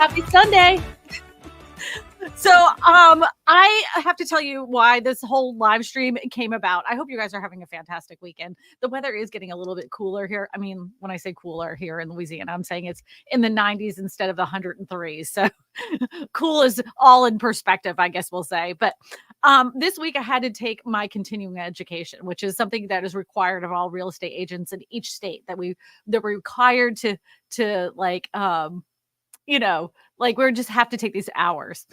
Happy Sunday. So, I have to tell you why this whole live stream came about. I hope you guys are having a fantastic weekend. The weather is getting a little bit cooler here. I mean, when I say cooler here in Louisiana, I'm saying it's in the 90s instead of the 103s. So cool is all in perspective, I guess we'll say. But this week I had to take my continuing education, which is something that is required of all real estate agents in each state that we're required to like like we just have to take these hours.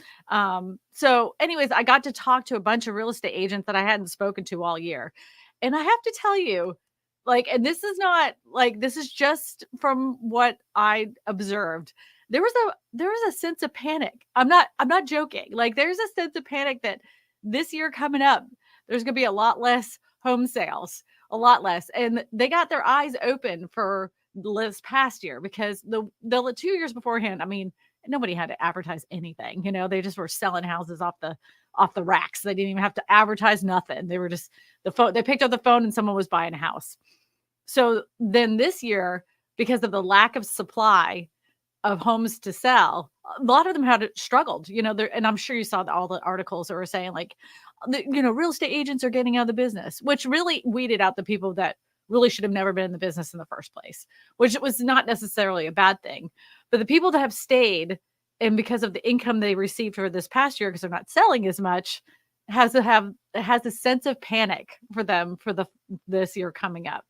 So anyways, I got to talk to a bunch of real estate agents that I hadn't spoken to all year. And I have to tell you, like, and this is not like, this is just from what I observed. There was a sense of panic. I'm not joking. Like there's a sense of panic that this year coming up, there's going to be a lot less home sales, a lot less. And they got their eyes open for this past year because the 2 years beforehand, I mean, nobody had to advertise anything. They just were selling houses off the racks. They didn't even have to advertise nothing. They were just they picked up the phone and someone was buying a house. So then this year, because of the lack of supply of homes to sell, a lot of them had struggled, and I'm sure you saw all the articles that were saying like, real estate agents are getting out of the business, which really weeded out the people that really should have never been in the business in the first place, which was not necessarily a bad thing. But the people that have stayed, and because of the income they received for this past year, because they're not selling as much, has a sense of panic for them for this year coming up.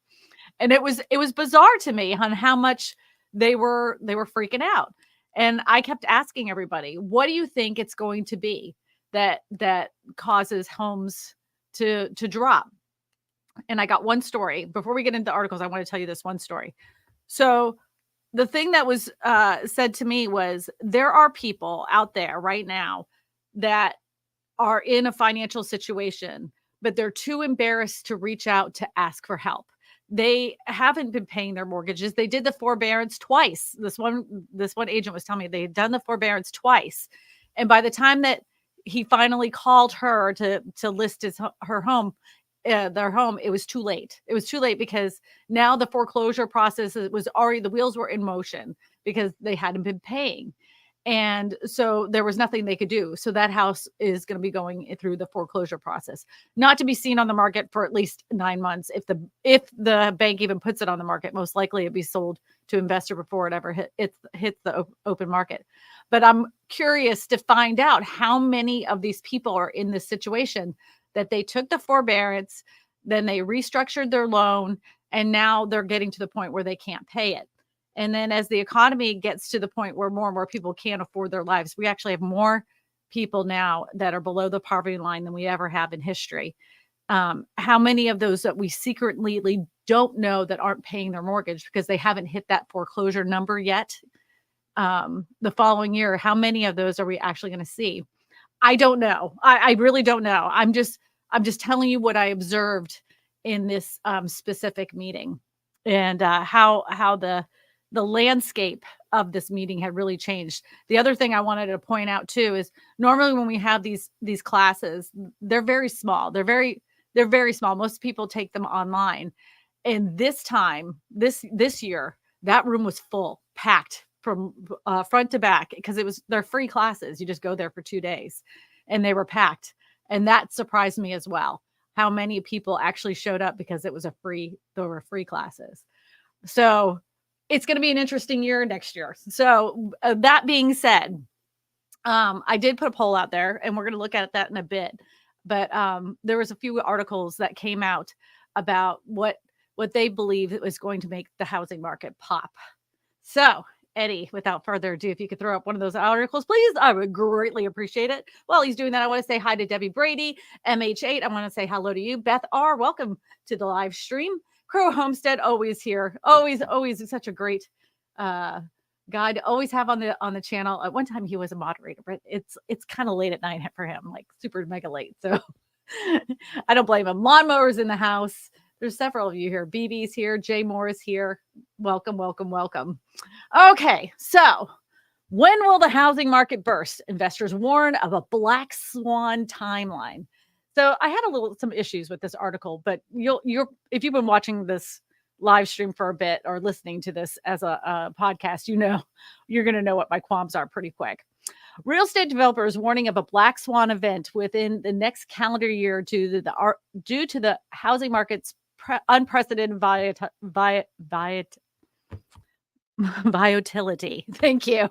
And it was bizarre to me on how much they were freaking out. And I kept asking everybody, what do you think it's going to be that causes homes to drop? And I got one story. Before we get into articles, I want to tell you this one story. So the thing that was said to me was there are people out there right now that are in a financial situation, but they're too embarrassed to reach out to ask for help. They haven't been paying their mortgages. They did the forbearance twice. This one agent was telling me they had done the forbearance twice. And by the time that he finally called her to list her home, their home, it was too late. It was too late because now the foreclosure process was already, the wheels were in motion because they hadn't been paying. And so there was nothing they could do. So that house is going to be going through the foreclosure process, not to be seen on the market for at least 9 months. If the bank even puts it on the market, most likely it'd be sold to investor before it ever hits the open market. But I'm curious to find out how many of these people are in this situation that they took the forbearance, then they restructured their loan, and now they're getting to the point where they can't pay it. And then as the economy gets to the point where more and more people can't afford their lives, we actually have more people now that are below the poverty line than we ever have in history. How many of those that we secretly don't know that aren't paying their mortgage because they haven't hit that foreclosure number yet the following year, how many of those are we actually going to see? I don't know. I really don't know. I'm just telling you what I observed in this specific meeting, and how the landscape of this meeting had really changed. The other thing I wanted to point out too is normally when we have these classes, they're very small. They're very small. Most people take them online, and this time, this year, that room was full, packed from front to back because they're free classes. You just go there for 2 days, and they were packed. And that surprised me as well, how many people actually showed up because there were free classes. So it's going to be an interesting year next year. So that being said, I did put a poll out there, and we're going to look at that in a bit. But there was a few articles that came out about what they believe is going to make the housing market pop. So Eddie, without further ado, if you could throw up one of those articles, please, I would greatly appreciate it. While he's doing that, I want to say hi to Debbie Brady, MH8. I want to say hello to you. Beth R., welcome to the live stream. Crow Homestead, always here. Always such a great guy to always have on the channel. At one time, he was a moderator, but it's kind of late at night for him, like super mega late. So I don't blame him. Lawnmowers in the house. There's several of you here. BB's here. Jay Moore is here. Welcome, welcome, welcome. Okay, so when will the housing market burst? Investors warn of a black swan timeline. So I had some issues with this article, but you're if you've been watching this live stream for a bit or listening to this as a podcast, you're going to know what my qualms are pretty quick. Real estate developers warning of a black swan event within the next calendar year due to the housing market's unprecedented volatility. Thank you.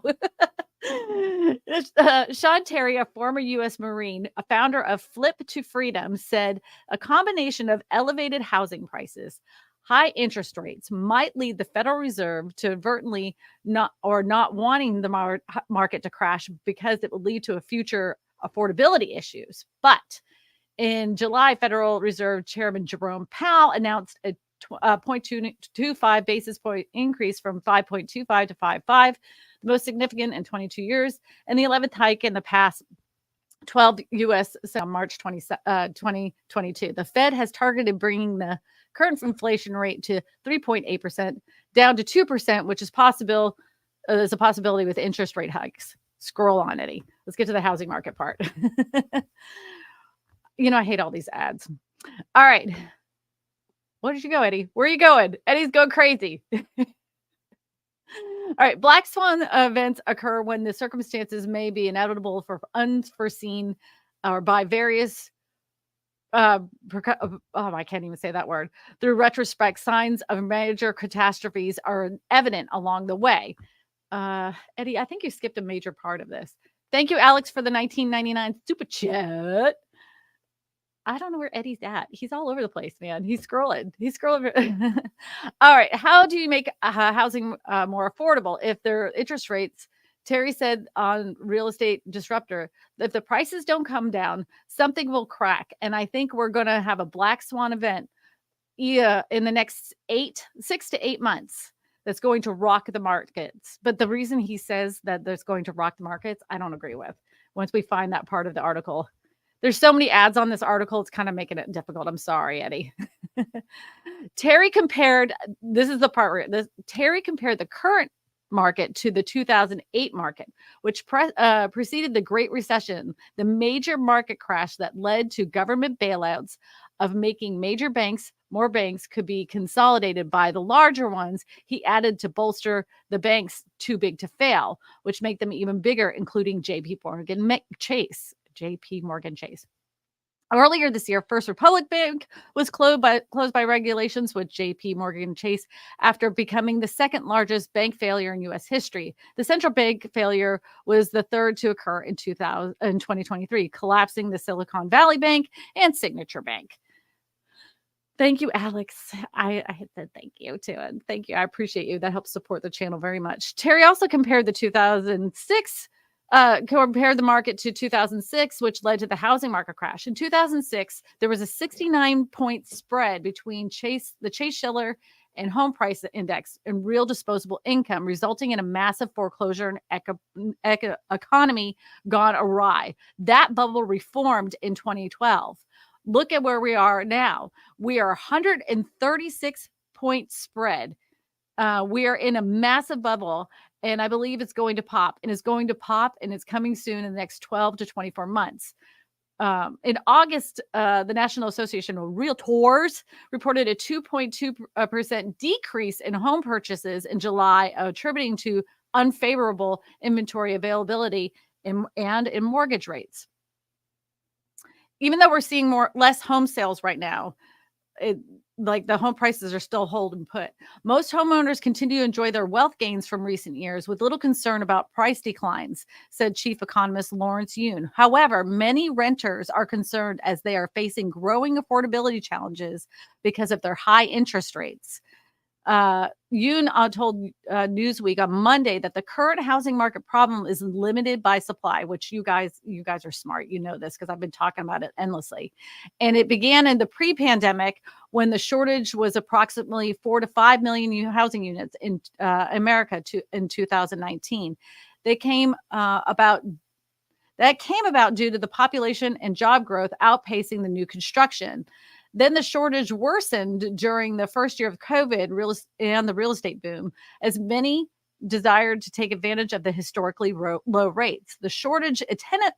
Sean Terry, a former U.S. Marine, a founder of Flip to Freedom, said a combination of elevated housing prices, high interest rates might lead the Federal Reserve to inadvertently not wanting the market to crash because it would lead to a future affordability issues. But in July, Federal Reserve Chairman Jerome Powell announced a 0.225 basis point increase from 5.25 to 5.5, the most significant in 22 years, and the 11th hike in the past 12 U.S. on March 2022. The Fed has targeted bringing the current inflation rate to 3.8%, down to 2%, which is a possibility with interest rate hikes. Scroll on, Eddie. Let's get to the housing market part. I hate all these ads. All right. Where did you go, Eddie? Where are you going? Eddie's going crazy. All right. Black swan events occur when the circumstances may be inevitable for unforeseen or by various, I can't even say that word. Through retrospect, signs of major catastrophes are evident along the way. Eddie, I think you skipped a major part of this. Thank you, Alex, for the $19.99 super chat. I don't know where Eddie's at. He's all over the place, man. He's scrolling. All right. How do you make housing more affordable if their interest rates? Terry said on Real Estate Disruptor, if the prices don't come down, something will crack. And I think we're going to have a black swan event in the next 6 to 8 months that's going to rock the markets. But the reason he says that there's going to rock the markets, I don't agree with. Once we find that part of the article. There's so many ads on this article. It's kind of making it difficult. I'm sorry, Eddie. Terry compared the current market to the 2008 market, which preceded the Great Recession, the major market crash that led to government bailouts of making more banks could be consolidated by the larger ones. He added to bolster the banks too big to fail, which make them even bigger, including JP Morgan Chase. Earlier this year, First Republic Bank was closed by regulations with JP Morgan Chase after becoming the second largest bank failure in U.S. history. The central bank failure was the third to occur in 2023, collapsing the Silicon Valley Bank and Signature Bank. Thank you, Alex. I said thank you too. And thank you. I appreciate you. That helps support the channel very much. Terry also compared the 2006 compared the market to 2006, which led to the housing market crash. In 2006, there was a 69-point spread between the Chase-Shiller and home price index and real disposable income, resulting in a massive foreclosure and economy gone awry. That bubble reformed in 2012. Look at where we are now. We are 136-point spread. We are in a massive bubble. And I believe it's going to pop, and it's coming soon in the next 12 to 24 months. In August, the National Association of Realtors reported a 2.2% decrease in home purchases in July, attributing to unfavorable inventory availability and in mortgage rates. Even though we're seeing less home sales right now, the home prices are still holding put. Most homeowners continue to enjoy their wealth gains from recent years with little concern about price declines, said Chief Economist Lawrence Yoon. However, many renters are concerned as they are facing growing affordability challenges because of their high interest rates. Yoon told Newsweek on Monday that the current housing market problem is limited by supply, which you guys are smart. You know this because I've been talking about it endlessly. And it began in the pre-pandemic when the shortage was approximately 4 to 5 million new housing units in America in 2019. That came about due to the population and job growth outpacing the new construction. Then the shortage worsened during the first year of COVID and the real estate boom, as many desired to take advantage of the historically low rates. The shortage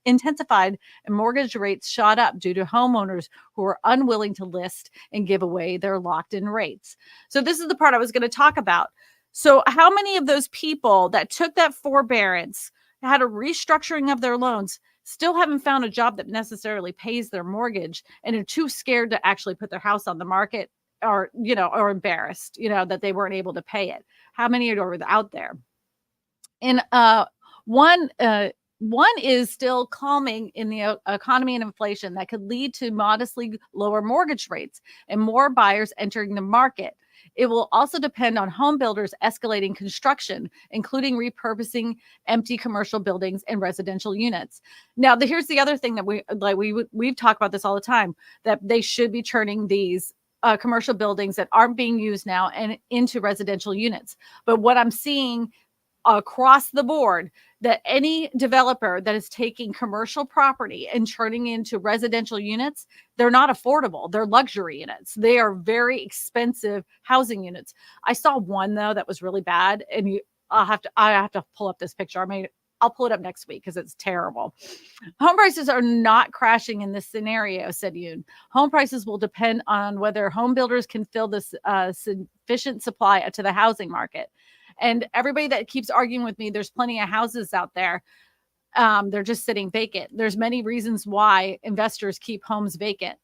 intensified and mortgage rates shot up due to homeowners who were unwilling to list and give away their locked in rates. So, this is the part I was going to talk about. So, how many of those people that took that forbearance, had a restructuring of their loans, still haven't found a job that necessarily pays their mortgage and are too scared to actually put their house on the market, or, or embarrassed, that they weren't able to pay it? How many are out there? And one one is still calming in the economy and inflation that could lead to modestly lower mortgage rates and more buyers entering the market. It will also depend on home builders escalating construction, including repurposing empty commercial buildings and residential units. Now, here's the other thing that we've talked about this all the time, that they should be turning these commercial buildings that aren't being used now and into residential units. But what I'm seeing across the board, that any developer that is taking commercial property and turning into residential units, they're not affordable. They're luxury units. They are very expensive housing units. I saw one though that was really bad, and I have to pull up this picture. I'll pull it up next week because it's terrible. Home prices are not crashing in this scenario, said Yoon. Home prices will depend on whether home builders can fill this sufficient supply to the housing market. And everybody that keeps arguing with me, there's plenty of houses out there. They're just sitting vacant. There's many reasons why investors keep homes vacant,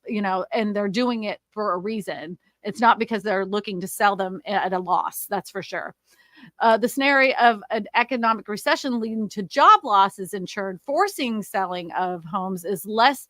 and they're doing it for a reason. It's not because they're looking to sell them at a loss. That's for sure. The scenario of an economic recession leading to job losses in turn, forcing selling of homes is less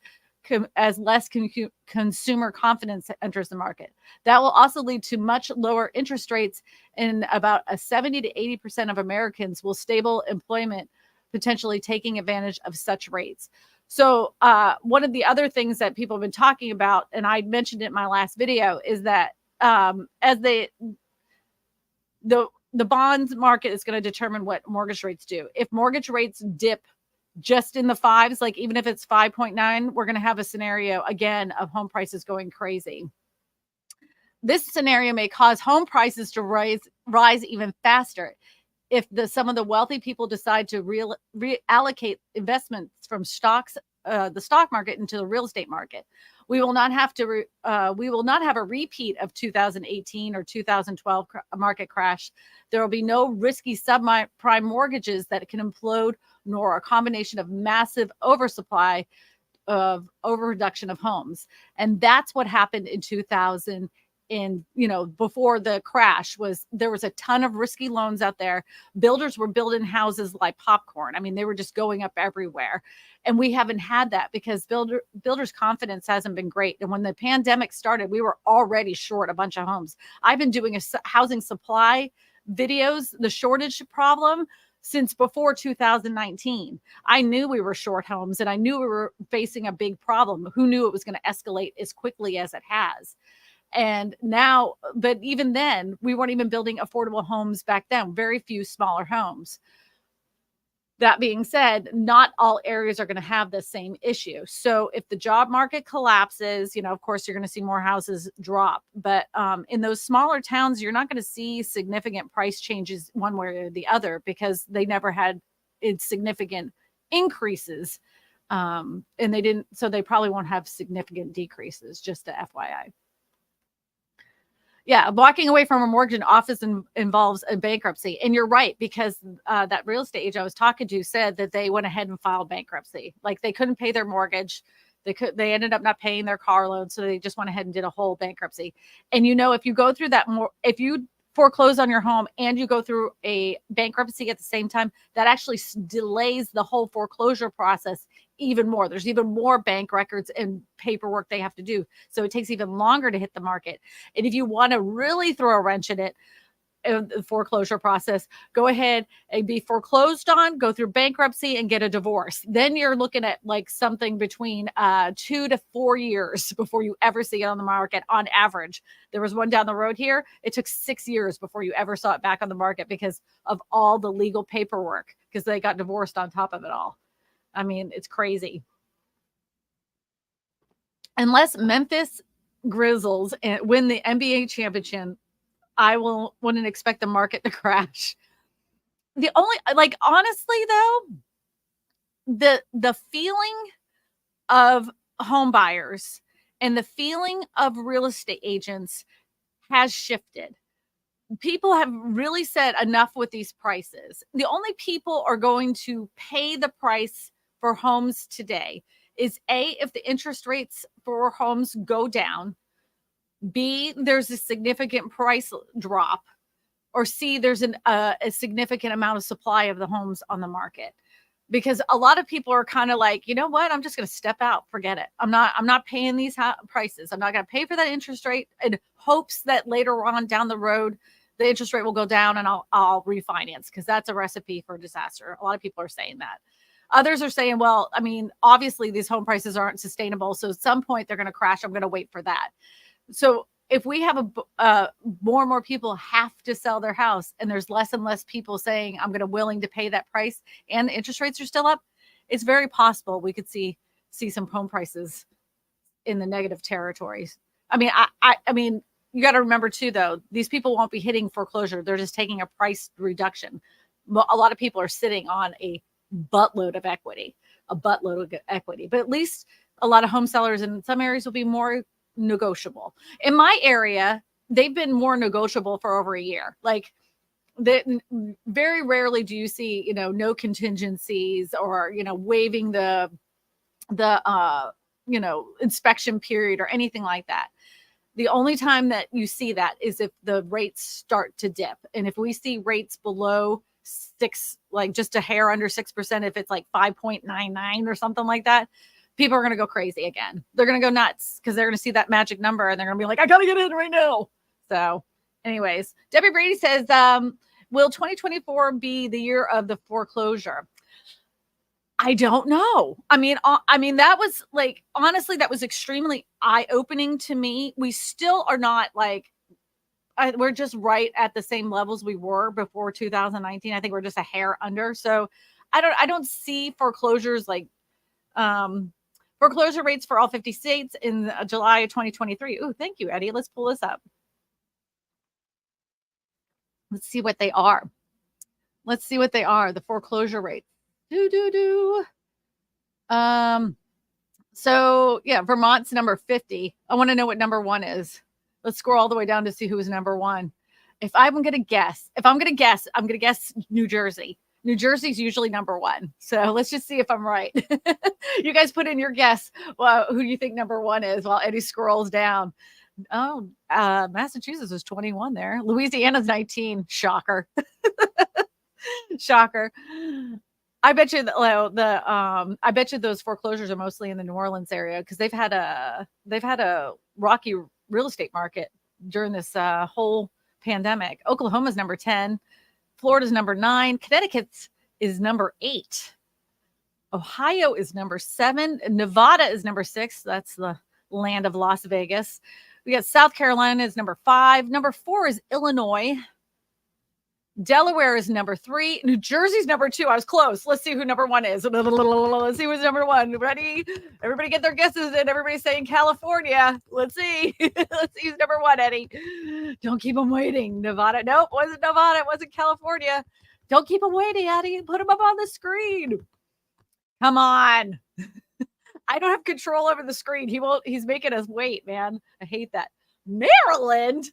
consumer confidence enters the market. That will also lead to much lower interest rates, and about 70 to 80% of Americans will stable employment, potentially taking advantage of such rates. So one of the other things that people have been talking about, and I mentioned it in my last video, is that as the bonds market is going to determine what mortgage rates do. If mortgage rates dip just in the fives, like even if it's 5.9, we're going to have a scenario again of home prices going crazy. This scenario may cause home prices to rise even faster if some of the wealthy people decide to reallocate investments from the stock market into the real estate market. We will not have a repeat of 2018 or 2012 market crash. There will be no risky subprime mortgages that can implode, nor a combination of massive oversupply of overreduction of homes. And that's what happened in 2000. Before the crash, there was a ton of risky loans out there. Builders were building houses like popcorn. I mean, they were just going up everywhere. And we haven't had that because builders' confidence hasn't been great. And when the pandemic started, we were already short a bunch of homes. I've been doing housing supply videos, the shortage problem, since before 2019. I knew we were short homes, and I knew we were facing a big problem. Who knew it was going to escalate as quickly as it has? And now, but even then, we weren't even building affordable homes back then, very few smaller homes. That being said, not all areas are going to have the same issue. So if the job market collapses, of course, you're going to see more houses drop. But in those smaller towns, you're not going to see significant price changes one way or the other because they never had significant increases. And they didn't, so they probably won't have significant decreases, just a FYI. Yeah, walking away from a mortgage often involves a bankruptcy. And you're right, because that real estate agent I was talking to said that they went ahead and filed bankruptcy. Like they couldn't pay their mortgage. They ended up not paying their car loan. So they just went ahead and did a whole bankruptcy. And if you go through that if you foreclose on your home and you go through a bankruptcy at the same time, that actually delays the whole foreclosure process even more. There's even more bank records and paperwork they have to do. So it takes even longer to hit the market. And if you want to really throw a wrench in it, the foreclosure process, go ahead and be foreclosed on, go through bankruptcy and get a divorce. Then you're looking at like something between 2 to 4 years before you ever see it on the market on average. There was one down the road here. It took 6 years before you ever saw it back on the market because of all the legal paperwork, because they got divorced on top of it all. I mean, it's crazy. Unless Memphis Grizzlies win the NBA championship, I wouldn't expect the market to crash. The only like, honestly, though, the feeling of home buyers and the feeling of real estate agents has shifted. People have really said enough with these prices. The only people are going to pay the price for homes today is A, if the interest rates for homes go down, B, there's a significant price drop, or C, there's a significant amount of supply of the homes on the market. Because a lot of people are kind of like, you know what? I'm just going to step out. Forget it. I'm not paying these prices. I'm not going to pay for that interest rate in hopes that later on down the road, the interest rate will go down and I'll refinance, because that's a recipe for disaster. A lot of people are saying that. Others are saying, well, I mean, obviously these home prices aren't sustainable. So at some point they're going to crash. I'm going to wait for that. So if we have more and more people have to sell their house, and there's less and less people saying I'm going to willing to pay that price, and the interest rates are still up, it's very possible we could see some home prices in the negative territories. I mean, I mean, you got to remember too, though, these people won't be hitting foreclosure. They're just taking a price reduction. A lot of people are sitting on a buttload of equity, but at least a lot of home sellers in some areas will be more negotiable. In my area, they've been more negotiable for over a year. Like, very rarely do you see, no contingencies, or, waiving the inspection period or anything like that. The only time that you see that is if the rates start to dip. And if we see rates below 6, like just a hair under 6%, if it's like 5.99 or something like that, people are going to go crazy again. They're going to go nuts because they're going to see that magic number and they're going to be like, I got to get in right now. So anyways, Debbie Brady says, will 2024 be the year of the foreclosure? I don't know. I mean, that was like, honestly, that was extremely eye-opening to me. We still are not like, we're just right at the same levels we were before 2019. I think we're just a hair under. So I don't see foreclosures like, foreclosure rates for all 50 states in July of 2023. Oh, thank you, Eddie. Let's pull this up. Let's see what they are. The foreclosure rates. So yeah, Vermont's number 50. I want to know what number 1 is. Let's scroll all the way down to see who is number 1. If I'm going to guess, I'm going to guess New Jersey. New Jersey's usually number 1. So let's just see if I'm right. You guys put in your guess. Well, who do you think number 1 is while Eddie scrolls down? Oh, Massachusetts was 21 there. Louisiana's 19. Shocker. Shocker. I bet you I bet you those foreclosures are mostly in the New Orleans area, because they've had a rocky real estate market during this whole pandemic. Oklahoma's number 10. Florida's number 9. Connecticut is number 8. Ohio is number 7. Nevada is number 6. That's the land of Las Vegas. We got South Carolina is number 5. Number 4 is Illinois. Delaware is number 3. New Jersey's number 2. I was close. Let's see who number 1 is. Let's see who's number 1. Ready? Everybody get their guesses in. Everybody's saying California. Let's see. Let's see who's number 1, Eddie. Don't keep them waiting. Nevada. Nope, wasn't Nevada. It wasn't California. Don't keep them waiting, Eddie. Put them up on the screen. Come on. I don't have control over the screen. He's making us wait, man. I hate that. Maryland?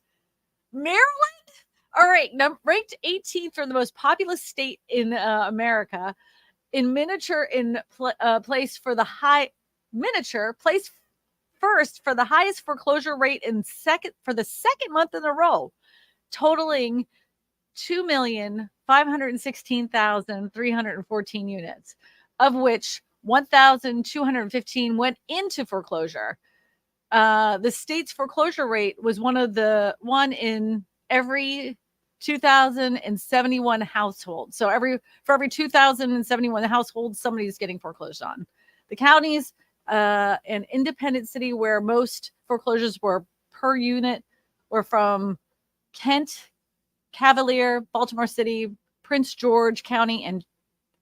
All right, ranked 18th for the most populous state in America. In miniature, place for the place first for the highest foreclosure rate for the second month in a row, totaling 2,516,314 units, of which 1,215 went into foreclosure. The state's foreclosure rate was one in every 2,071 households. So for every 2,071 households, somebody's getting foreclosed on. The counties, an independent city where most foreclosures were per unit, were from Kent, Cavalier, Baltimore City, Prince George County, and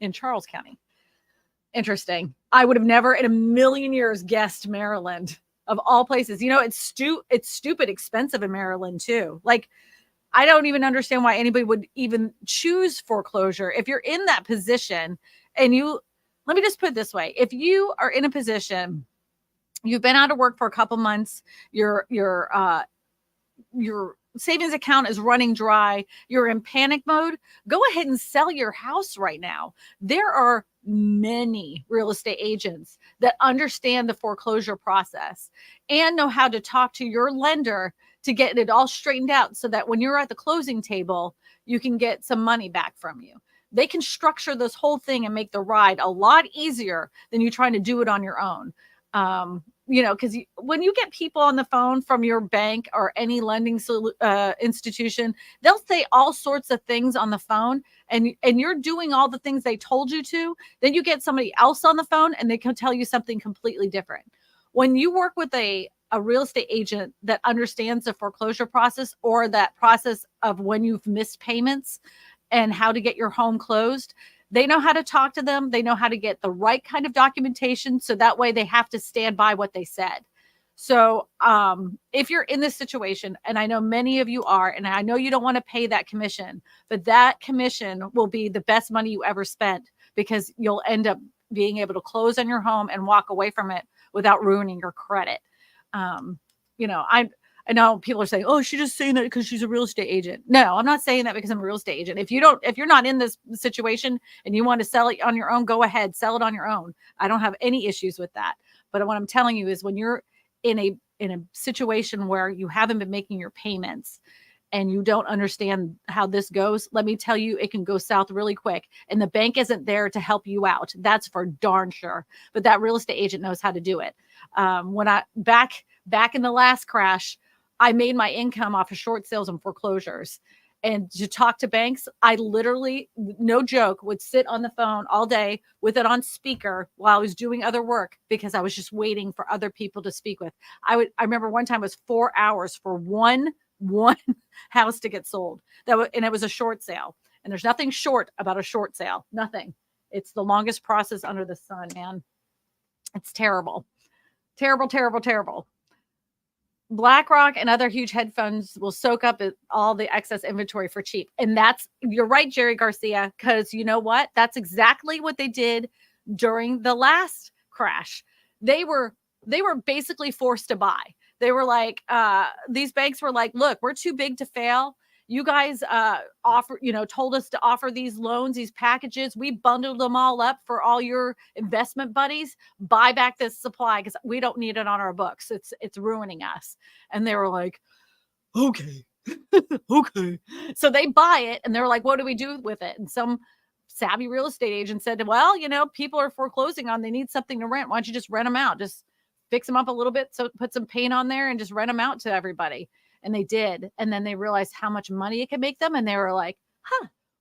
in Charles County. Interesting. I would have never in a million years guessed Maryland, of all places. It's stupid expensive in Maryland too. Like, I don't even understand why anybody would even choose foreclosure. If you're in that position and let me just put it this way. If you are in a position, you've been out of work for a couple months, your savings account is running dry, you're in panic mode, go ahead and sell your house right now. There are many real estate agents that understand the foreclosure process and know how to talk to your lender to get it all straightened out so that when you're at the closing table, you can get some money back from you. They can structure this whole thing and make the ride a lot easier than you trying to do it on your own. Because when you get people on the phone from your bank or any lending institution, they'll say all sorts of things on the phone, and you're doing all the things they told you to. Then you get somebody else on the phone, and they can tell you something completely different. When you work with a real estate agent that understands the foreclosure process or that process of when you've missed payments and how to get your home closed, they know how to talk to them. They know how to get the right kind of documentation. So that way they have to stand by what they said. So if you're in this situation, and I know many of you are, and I know you don't want to pay that commission, but that commission will be the best money you ever spent because you'll end up being able to close on your home and walk away from it without ruining your credit. I know people are saying, "Oh, she's just saying that because she's a real estate agent." No, I'm not saying that because I'm a real estate agent. If you're not in this situation and you want to sell it on your own, go ahead, sell it on your own. I don't have any issues with that. But what I'm telling you is when you're in a situation where you haven't been making your payments and you don't understand how this goes, let me tell you, it can go south really quick. And the bank isn't there to help you out. That's for darn sure. But that real estate agent knows how to do it. When I back in the last crash, I made my income off of short sales and foreclosures. And to talk to banks, I literally, no joke, would sit on the phone all day with it on speaker while I was doing other work because I was just waiting for other people to speak with. I remember one time it was 4 hours for one house to get sold. And it was a short sale. And there's nothing short about a short sale. Nothing. It's the longest process under the sun, man. It's terrible. Terrible, terrible, terrible. BlackRock and other huge hedge funds will soak up all the excess inventory for cheap. And you're right, Jerry Garcia, because you know what? That's exactly what they did during the last crash. They were basically forced to buy. They were like, these banks were like, look, we're too big to fail. You guys told us to offer these loans, these packages. We bundled them all up for all your investment buddies. Buy back this supply because we don't need it on our books. It's ruining us. And they were like, okay, okay. So they buy it and they're like, what do we do with it? And some savvy real estate agent said, well, people are foreclosing on, they need something to rent. Why don't you just rent them out? Just fix them up a little bit. So put some paint on there and just rent them out to everybody. And they did. And then they realized how much money it could make them. And they were like,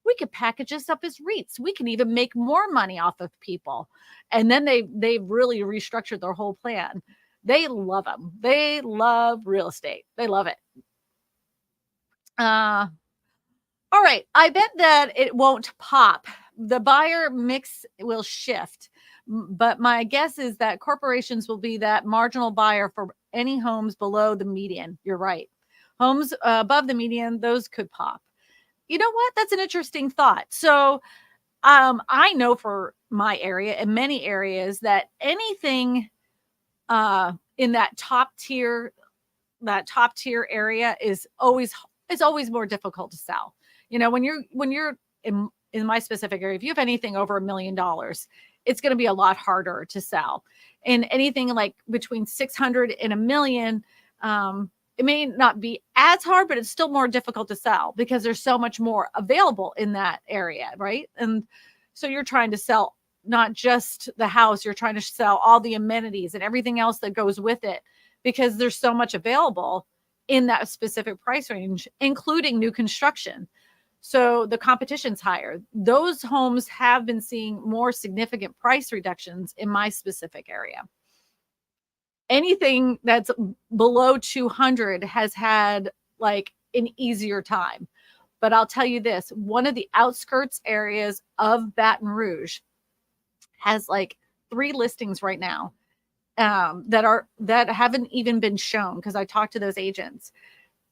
we could package this up as REITs. We can even make more money off of people. And then they really restructured their whole plan. They love them. They love real estate. They love it. All right. I bet that it won't pop. The buyer mix will shift. But my guess is that corporations will be that marginal buyer for any homes below the median. You're right. Homes above the median, those could pop. You know what? That's an interesting thought. So I know for my area and many areas that anything in that top tier area is always more difficult to sell. When you're in my specific area, if you have anything over $1 million, it's going to be a lot harder to sell. And anything like between 600 and $1 million, it may not be as hard, but it's still more difficult to sell because there's so much more available in that area, right? And so you're trying to sell not just the house, you're trying to sell all the amenities and everything else that goes with it because there's so much available in that specific price range, including new construction. So the competition's higher. Those homes have been seeing more significant price reductions in my specific area. Anything that's below 200 has had like an easier time. But I'll tell you this, one of the outskirts areas of Baton Rouge has like 3 listings right now that haven't even been shown because I talked to those agents.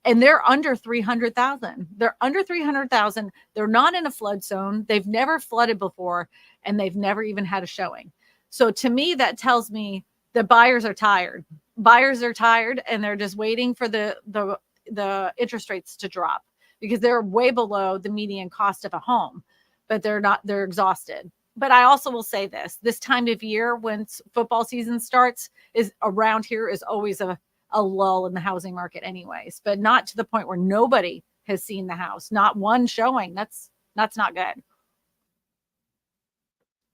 and they're under 300,000. They're under 300,000. They're not in a flood zone. They've never flooded before, and they've never even had a showing. So to me, that tells me the buyers are tired. Buyers are tired, and they're just waiting for the interest rates to drop because they're way below the median cost of a home, but they're exhausted. But I also will say this time of year when football season starts is around here is always a lull in the housing market anyways, but not to the point where nobody has seen the house, not one showing. That's not good.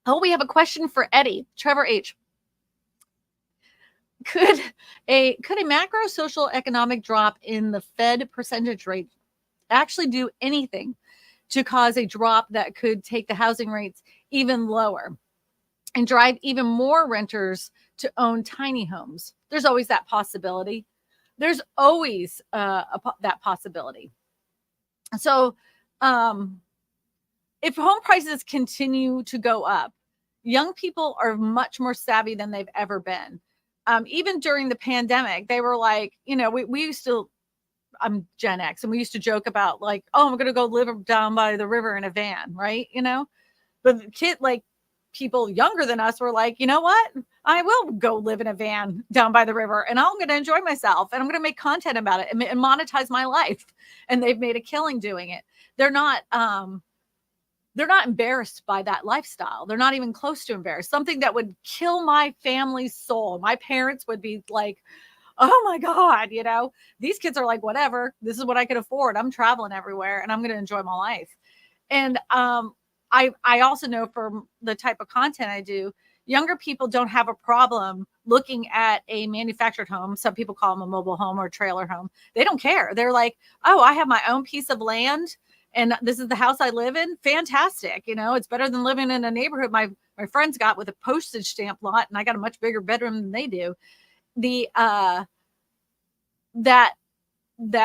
Oh, we have a question for Eddie. Trevor H. Could a macro social economic drop in the Fed percentage rate actually do anything to cause a drop that could take the housing rates even lower and drive even more renters to own tiny homes? There's always that possibility. There's always that possibility. So if home prices continue to go up, young people are much more savvy than they've ever been. Even during the pandemic, they were like, we used to, I'm Gen X, and we used to joke about like, oh, I'm going to go live down by the river in a van, right? But people younger than us were like, you know what? I will go live in a van down by the river, and I'm going to enjoy myself, and I'm going to make content about it and monetize my life. And they've made a killing doing it. They're not embarrassed by that lifestyle. They're not even close to embarrassed. Something that would kill my family's soul. My parents would be like, oh my God, these kids are like, whatever, this is what I could afford. I'm traveling everywhere and I'm going to enjoy my life. And I also know from the type of content I do, younger people don't have a problem looking at a manufactured home. Some people call them a mobile home or a trailer home. They don't care. They're like, oh, I have my own piece of land and this is the house I live in. Fantastic. It's better than living in a neighborhood my friends got with a postage stamp lot, and I got a much bigger bedroom than they do. The that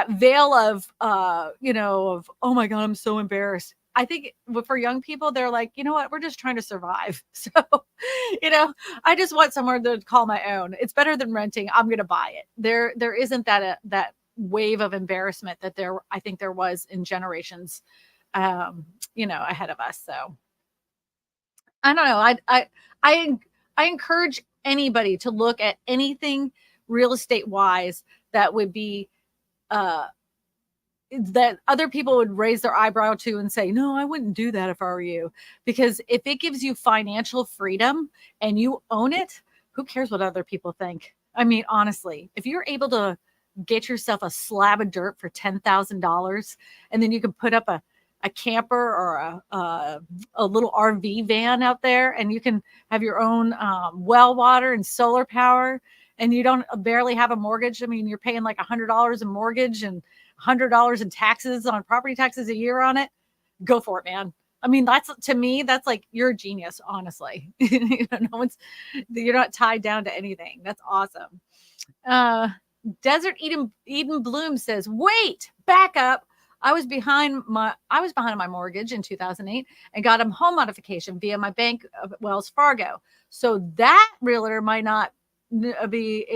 veil of of, oh my God, I'm so embarrassed. I think for young people, they're like, you know what, we're just trying to survive. So, I just want somewhere to call my own. It's better than renting. I'm going to buy it. There isn't that wave of embarrassment that I think there was in generations, ahead of us. So I don't know. I encourage anybody to look at anything real estate wise that would be, that other people would raise their eyebrow to and say, no, I wouldn't do that if I were you. Because if it gives you financial freedom and you own it, who cares what other people think? I mean, honestly, if you're able to get yourself a slab of dirt for $10,000 and then you can put up a camper or a little RV van out there, and you can have your own well water and solar power, and you don't barely have a mortgage. I mean, you're paying like $100 in mortgage and $100 in taxes on property taxes a year on it. Go for it, man. I mean, to me, that's like, you're a genius, honestly. You're not tied down to anything. That's awesome. Desert Eden Bloom says, wait, back up. I was behind on my mortgage in 2008 and got a home modification via my bank of Wells Fargo. So that realtor might not be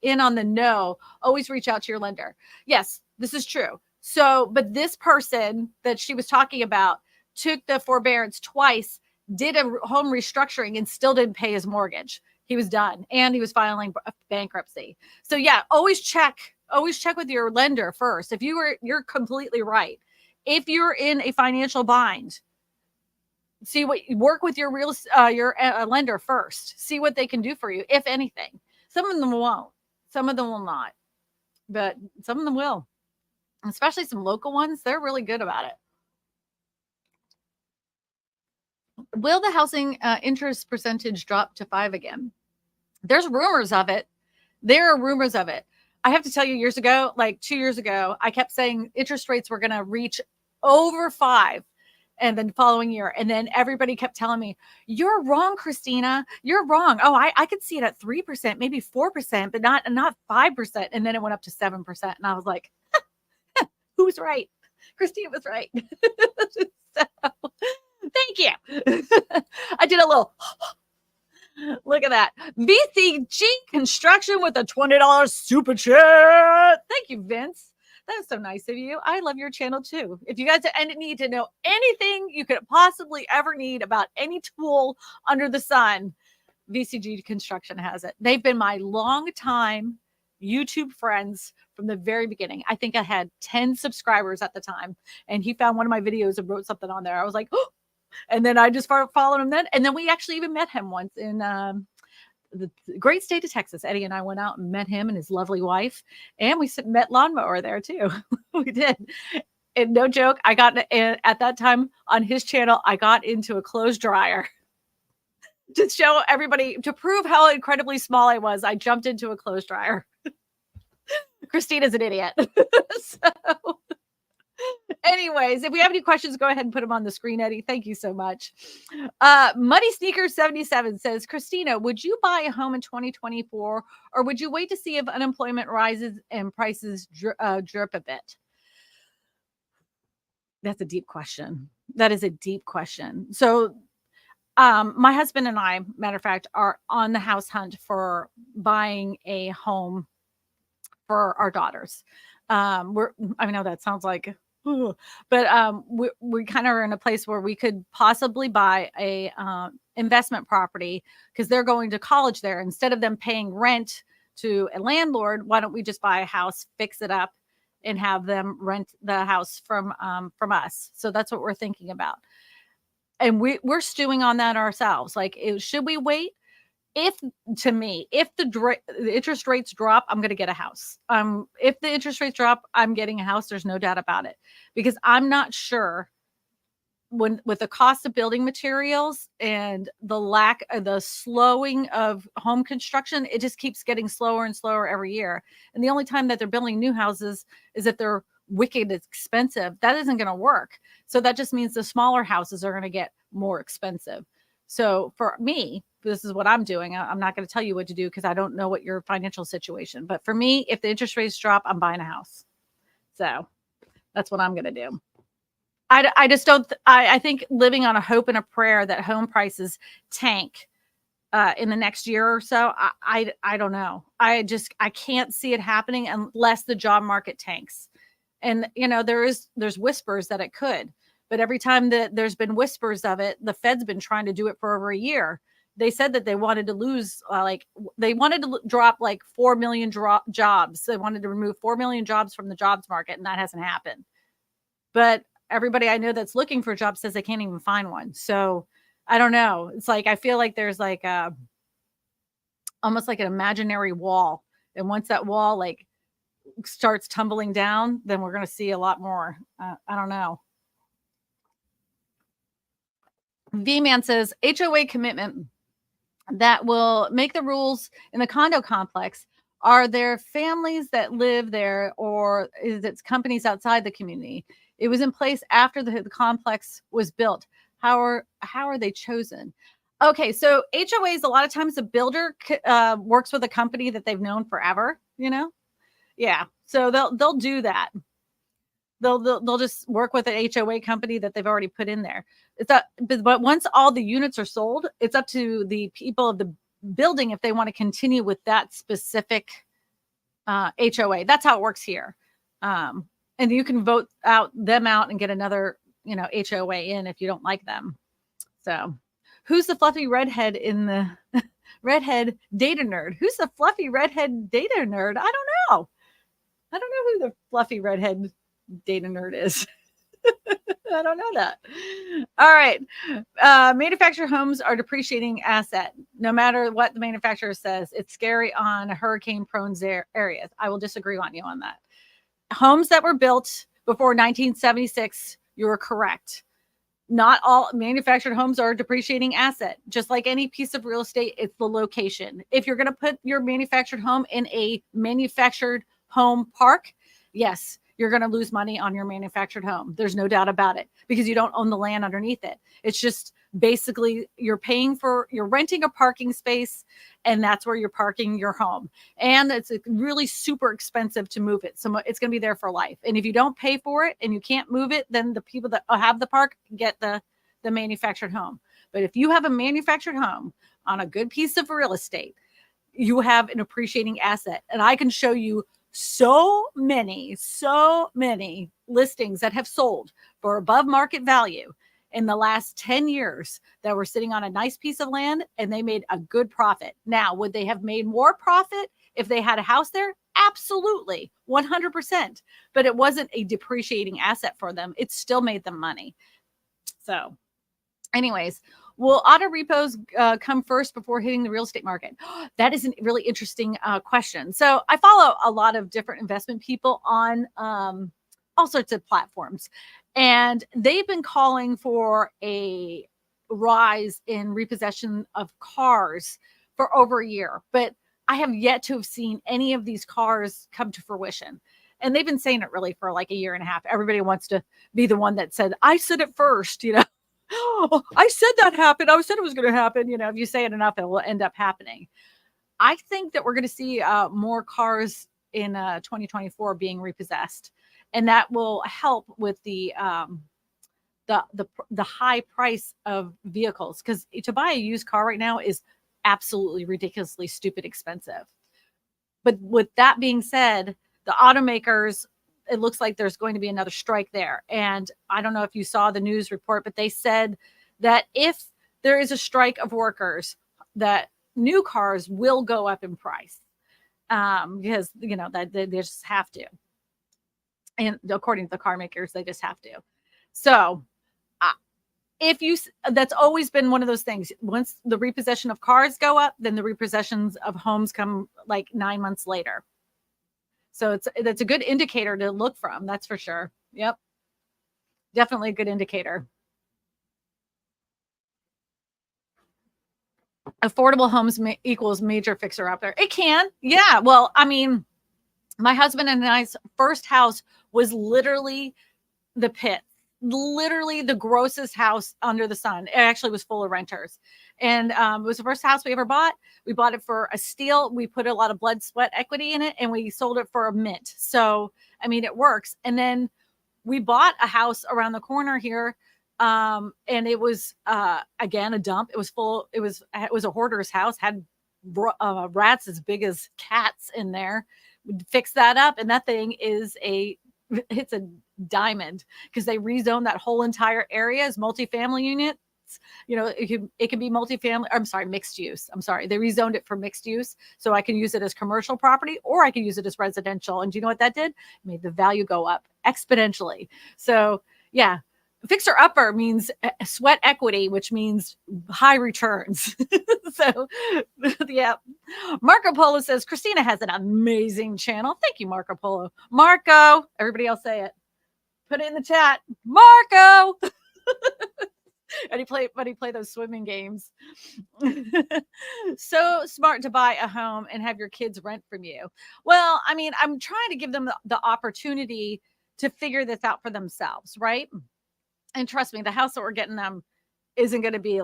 in on the know. Always reach out to your lender. Yes, this is true. So, but this person that she was talking about took the forbearance twice, did a home restructuring, and still didn't pay his mortgage. He was done, and he was filing bankruptcy. So yeah, always check with your lender first. If you're completely right. If you're in a financial bind, work with your lender first. See what they can do for you, if anything. Some of them won't. Some of them will not. But some of them will. Especially some local ones, they're really good about it. Will the housing interest percentage drop to 5 again? There's rumors of it. There are rumors of it. I have to tell you, years ago, like 2 years ago, I kept saying interest rates were going to reach over 5, and then the following year. And then everybody kept telling me, you're wrong, Kristina. You're wrong. Oh, I could see it at 3%, maybe 4%, but not 5%. And then it went up to 7%. And I was like, who's right? Kristina was right. So, thank you. I did a little look at that. VCG Construction with a $20 super chat. Thank you, Vince. That's so nice of you. I love your channel too. If you guys need to know anything you could possibly ever need about any tool under the sun, VCG Construction has it. They've been my long time YouTube friends from the very beginning. I think I had 10 subscribers at the time, and he found one of my videos and wrote something on there. I was like, oh, and then I just started following him then. And then we actually even met him once in the great state of Texas. Eddie and I went out and met him and his lovely wife, and we met Lawnmower there too. We did. And no joke, I got at that time on his channel, I got into a clothes dryer to show everybody, to prove how incredibly small I was. I jumped into a clothes dryer. Kristina's an idiot. So anyways, if we have any questions, go ahead and put them on the screen, Eddie. Thank you so much. Muddy Sneaker 77 says, Kristina, would you buy a home in 2024, or would you wait to see if unemployment rises and prices drip a bit? That's a deep question. That is a deep question. So my husband and I, matter of fact, are on the house hunt for buying a home for our daughters. I know that sounds like, but we kind of are in a place where we could possibly buy a investment property because they're going to college there. Instead of them paying rent to a landlord, why don't we just buy a house, fix it up, and have them rent the house from us? So that's what we're thinking about. And we're stewing on that ourselves. Like, should we wait? If the interest rates drop, I'm going to get a house. If the interest rates drop, I'm getting a house. There's no doubt about it, because I'm not sure with the cost of building materials and the slowing of home construction, it just keeps getting slower and slower every year. And the only time that they're building new houses is if they're wicked expensive. That isn't going to work. So that just means the smaller houses are going to get more expensive. So for me, this is what I'm doing. I'm not going to tell you what to do because I don't know what your financial situation. But for me, if the interest rates drop, I'm buying a house. So that's what I'm going to do. I just don't. I think living on a hope and a prayer that home prices tank in the next year or so. I don't know. I can't see it happening unless the job market tanks. And there's whispers that it could. But every time that there's been whispers of it, the Fed's been trying to do it for over a year. They said that they wanted to drop like 4 million jobs. They wanted to remove 4 million jobs from the jobs market, and that hasn't happened. But everybody I know that's looking for a job says they can't even find one. So I don't know. It's like, I feel like there's like almost like an imaginary wall. And once that wall like starts tumbling down, then we're going to see a lot more. I don't know. V-Man says HOA commitment that will make the rules in the condo complex. Are there families that live there, or is it companies outside the community? It was in place after the complex was built. How are they chosen? Okay, so HOAs, a lot of times the builder works with a company that they've known forever. Yeah. So they'll do that. They'll just work with an HOA company that they've already put in there. But once all the units are sold, it's up to the people of the building if they want to continue with that specific HOA. That's how it works here. And you can vote them out and get another, HOA in if you don't like them. So who's the fluffy redhead in the redhead data nerd? Who's the fluffy redhead data nerd? I don't know. I don't know who the fluffy redhead data nerd is. I don't know that. All right. Manufactured homes are depreciating asset. No matter what the manufacturer says, it's scary on hurricane prone areas. I will disagree on you on that. Homes that were built before 1976, you were correct. Not all manufactured homes are a depreciating asset. Just like any piece of real estate, it's the location. If you're going to put your manufactured home in a manufactured home park, yes, you're going to lose money on your manufactured home. There's no doubt about it, because you don't own the land underneath it. It's just basically you're renting a parking space, and that's where you're parking your home. And it's really super expensive to move it. So it's going to be there for life. And if you don't pay for it and you can't move it, then the people that have the park get the manufactured home. But if you have a manufactured home on a good piece of real estate, you have an appreciating asset. And I can show you so many listings that have sold for above market value in the last 10 years that were sitting on a nice piece of land and they made a good profit. Now, would they have made more profit if they had a house there? Absolutely, 100%. But it wasn't a depreciating asset for them. It still made them money. So, anyways, will auto repos come first before hitting the real estate market? That is a really interesting question. So I follow a lot of different investment people on all sorts of platforms, and they've been calling for a rise in repossession of cars for over a year. But I have yet to have seen any of these cars come to fruition. And they've been saying it really for like a year and a half. Everybody wants to be the one that said, I said it first, Oh, I said that happened. I said it was going to happen. If you say it enough, it will end up happening. I think that we're going to see more cars in 2024 being repossessed, and that will help with the high price of vehicles, because to buy a used car right now is absolutely ridiculously stupid expensive. But with that being said, the automakers, it looks like there's going to be another strike there. And I don't know if you saw the news report, but they said that if there is a strike of workers, that new cars will go up in price, because, that they just have to. And according to the car makers, they just have to. So that's always been one of those things. Once the repossession of cars go up, then the repossessions of homes come like 9 months later. So that's a good indicator to look from. That's for sure. Yep. Definitely a good indicator. Affordable homes equals major fixer up there. It can. Yeah. Well, I mean, my husband and I's first house was literally the pit. Literally the grossest house under the sun. It actually was full of renters. And it was the first house we ever bought. We bought it for a steal. We put a lot of blood, sweat, equity in it, and we sold it for a mint. So, I mean, it works. And then we bought a house around the corner here. And it was, again, a dump. It was full. It was a hoarder's house, had rats as big as cats in there. We fixed that up. And that thing it's a diamond, because they rezoned that whole entire area as multifamily units. It can be multifamily. I'm sorry, mixed use. I'm sorry. They rezoned it for mixed use. So I can use it as commercial property, or I can use it as residential. And do you know what that did? It made the value go up exponentially. So yeah, fixer upper means sweat equity, which means high returns. So yeah. Marco Polo says, Kristina has an amazing channel. Thank you, Marco Polo. Marco, everybody else say it. Put it in the chat. Marco. And he play those swimming games. So smart to buy a home and have your kids rent from you. Well, I mean, I'm trying to give them the opportunity to figure this out for themselves, right? And trust me, the house that we're getting them isn't going to be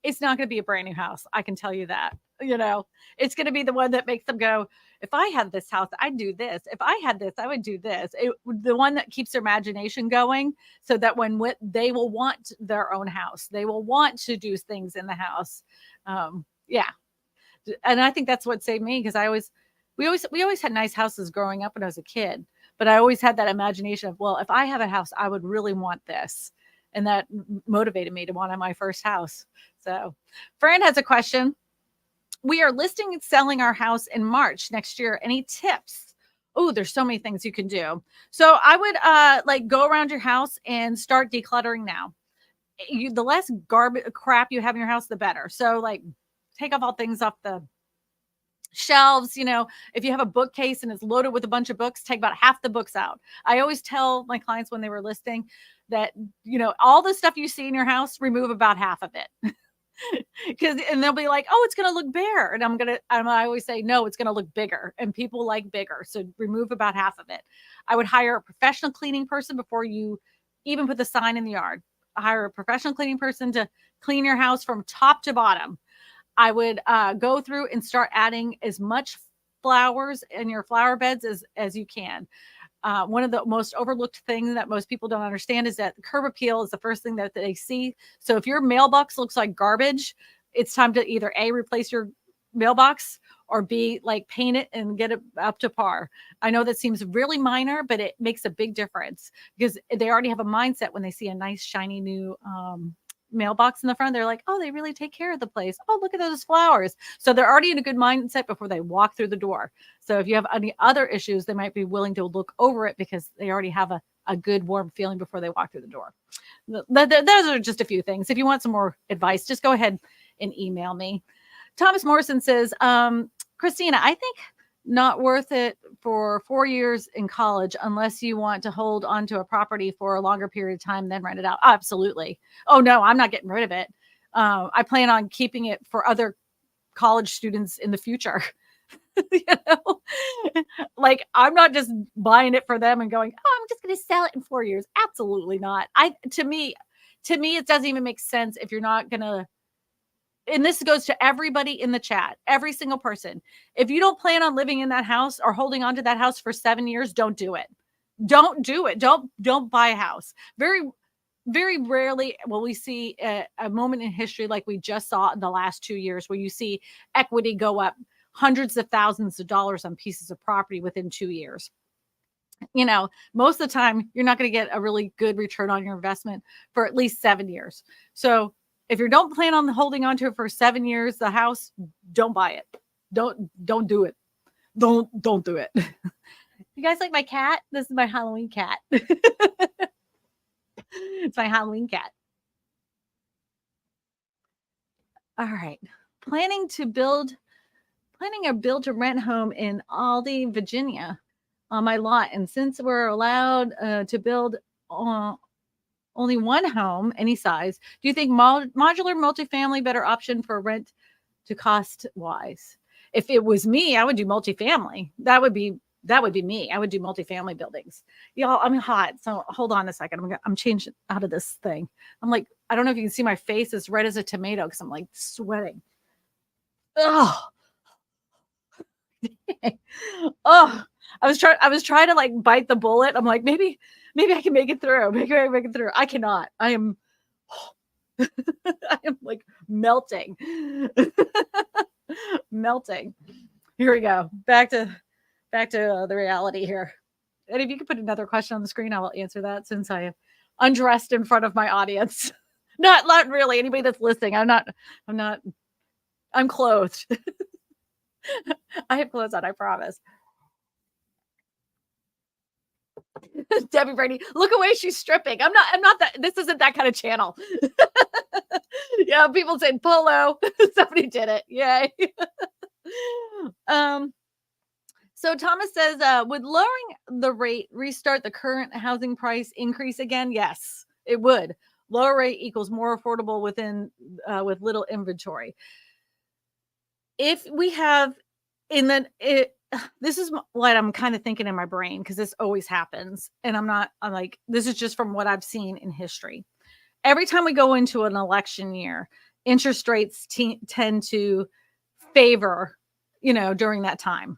it's not going to be a brand new house. I can tell you that. It's going to be the one that makes them go, if I had this house, I'd do this. If I had this, I would do this. The one that keeps their imagination going, so that when they will want their own house, they will want to do things in the house. Yeah. And I think that's what saved me, because we always had nice houses growing up when I was a kid, but I always had that imagination of, well, if I have a house, I would really want this. And that motivated me to want my first house. So Fran has a question. We are listing and selling our house in March next year. Any tips? Oh, there's so many things you can do. So I would go around your house and start decluttering now. The less garbage crap you have in your house, the better. So take off all things off the shelves. If you have a bookcase and it's loaded with a bunch of books, take about half the books out. I always tell my clients when they were listing that, all the stuff you see in your house, remove about half of it. And they'll be like, oh, it's going to look bare. And I always say, no, it's going to look bigger, and people like bigger. So remove about half of it. I would hire a professional cleaning person before you even put the sign in the yard. Hire a professional cleaning person to clean your house from top to bottom. I would go through and start adding as much flowers in your flower beds as you can. One of the most overlooked things that most people don't understand is that curb appeal is the first thing that they see. So if your mailbox looks like garbage, it's time to either replace your mailbox, or B, like paint it and get it up to par. I know that seems really minor, but it makes a big difference because they already have a mindset when they see a nice, shiny new mailbox in the front. They're like, oh, they really take care of the place. Oh, look at those flowers. So they're already in a good mindset before they walk through the door. So if you have any other issues, they might be willing to look over it because they already have a good, warm feeling before they walk through the door. Those are just a few things. If you want some more advice, just go ahead and email me. Thomas Morrison says, Kristina, I think not worth it for 4 years in college unless you want to hold onto a property for a longer period of time, then rent it out. Absolutely. Oh, no, I'm not getting rid of it. I plan on keeping it for other college students in the future. You know, like I'm not just buying it for them and going, oh, I'm just going to sell it in 4 years. Absolutely not. To me, it doesn't even make sense if you're not going to. And this goes to everybody in the chat, every single person. If you don't plan on living in that house or holding on to that house for 7 years, don't do it. Don't do it. Don't buy a house. Very, very rarely will we see a moment in history like we just saw in the last 2 years where you see equity go up hundreds of thousands of dollars on pieces of property within 2 years. You know, most of the time, you're not going to get a really good return on your investment for at least 7 years. So if you don't plan on holding on to it for 7 years, the house, don't buy it. Don't do it. Don't do it. You guys like my cat? This is my Halloween cat. It's my Halloween cat. All right. Planning a build to rent home in Aldi, Virginia on my lot. And since we're allowed to build only one home, any size, do you think modular multifamily better option for rent to cost wise? If it was me, I would do multifamily. That would be me. I would do multifamily buildings. Y'all, I'm hot. So hold on a second. I'm changing out of this thing. I'm like, I don't know if you can see my face is red as a tomato because I'm like sweating. Oh, oh, I was trying to like bite the bullet. I'm like, maybe I can make it through. Maybe I can make it through. I cannot. I am I am like melting. Melting. Here we go. Back to the reality here. And if you could put another question on the screen, I will answer that since I have undressed in front of my audience. Not really anybody that's listening. I'm clothed. I have clothes on, I promise. Debbie Brady, look away, she's stripping. I'm not that, this isn't that kind of channel. Yeah, people said polo. Somebody did it. Yay. So Thomas says, would lowering the rate restart the current housing price increase again? Yes, it would. Lower rate equals more affordable with little inventory. If we have this is what I'm kind of thinking in my brain because this always happens. And I'm like, this is just from what I've seen in history. Every time we go into an election year, interest rates tend to favor, during that time.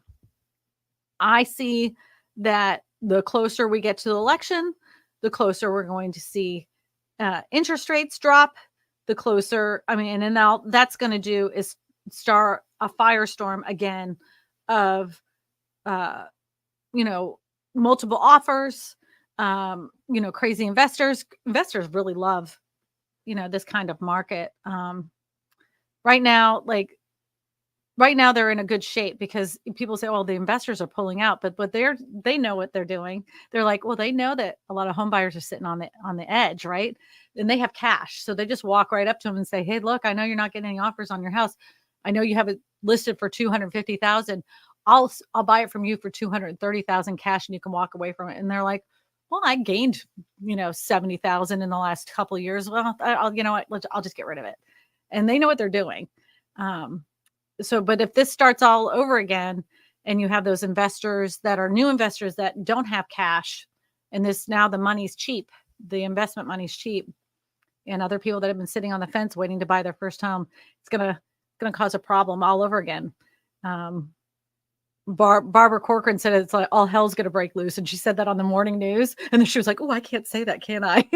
I see that the closer we get to the election, the closer we're going to see interest rates drop, the closer, and now that's going to do is start a firestorm again of, multiple offers, crazy investors. Investors really love, this kind of market. Right now, they're in a good shape because people say, "Oh, the investors are pulling out," but they know what they're doing. They're like, well, they know that a lot of home buyers are sitting on the edge, right? And they have cash, so they just walk right up to them and say, "Hey, look, I know you're not getting any offers on your house. I know you have it listed for $250,000. I'll buy it from you for $230,000 cash, and you can walk away from it." And they're like, "Well, I gained, $70,000 in the last couple of years. Well, you know what? I'll just get rid of it." And they know what they're doing. But if this starts all over again and you have those investors that are new investors that don't have cash and now the money's cheap, the investment money's cheap, and other people that have been sitting on the fence waiting to buy their first home, it's going to cause a problem all over again. Barbara Corcoran said it's like all hell's going to break loose. And she said that on the morning news. And then she was like, "Oh, I can't say that, can I?"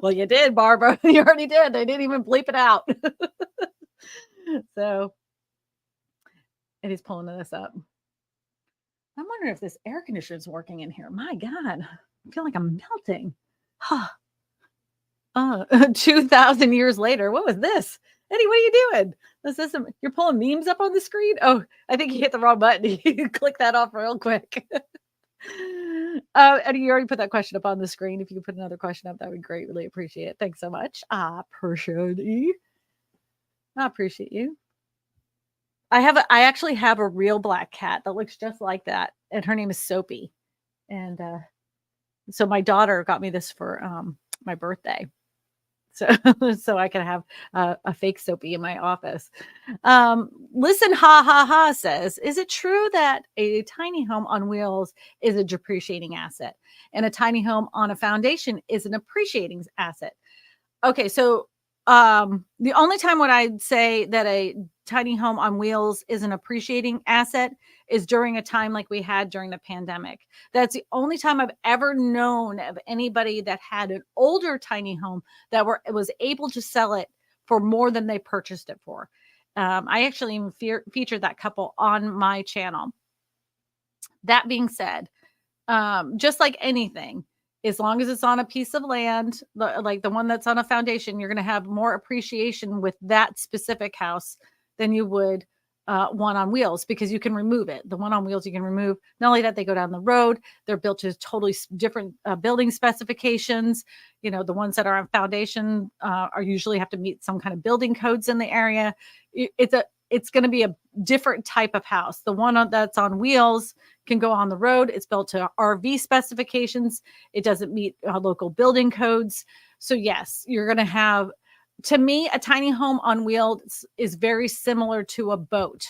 Well, you did, Barbara. You already did. They didn't even bleep it out. So and he's pulling this up. I'm wondering if this air conditioner is working in here. My God, I feel like I'm melting. 2,000 years later. What was this? Eddie, what are you doing? Is this you're pulling memes up on the screen? Oh, I think you hit the wrong button. You click that off real quick. Eddie, you already put that question up on the screen. If you could put another question up, that would be great. Really appreciate it. Thanks so much. I appreciate you. I appreciate you. I actually have a real black cat that looks just like that, and her name is Soapy. And so my daughter got me this for my birthday. So, so I can have a fake Soapy in my office. Listen, ha ha ha says, is it true that a tiny home on wheels is a depreciating asset, and a tiny home on a foundation is an appreciating asset? Okay, so the only time when I'd say that a tiny home on wheels is an appreciating asset is during a time like we had during the pandemic. That's the only time I've ever known of anybody that had an older tiny home that was able to sell it for more than they purchased it for. I actually even featured that couple on my channel. That being said, just like anything, as long as it's on a piece of land, like the one that's on a foundation, you're going to have more appreciation with that specific house than you would one on wheels, because you can remove it. The one on wheels you can remove. Not only that, they go down the road. They're built to totally different building specifications. You know, the ones that are on foundation are usually have to meet some kind of building codes in the area. It's going to be a different type of house. The one that's on wheels can go on the road. It's built to RV specifications. It doesn't meet local building codes. So yes, you're going to have, to me, a tiny home on wheels is very similar to a boat.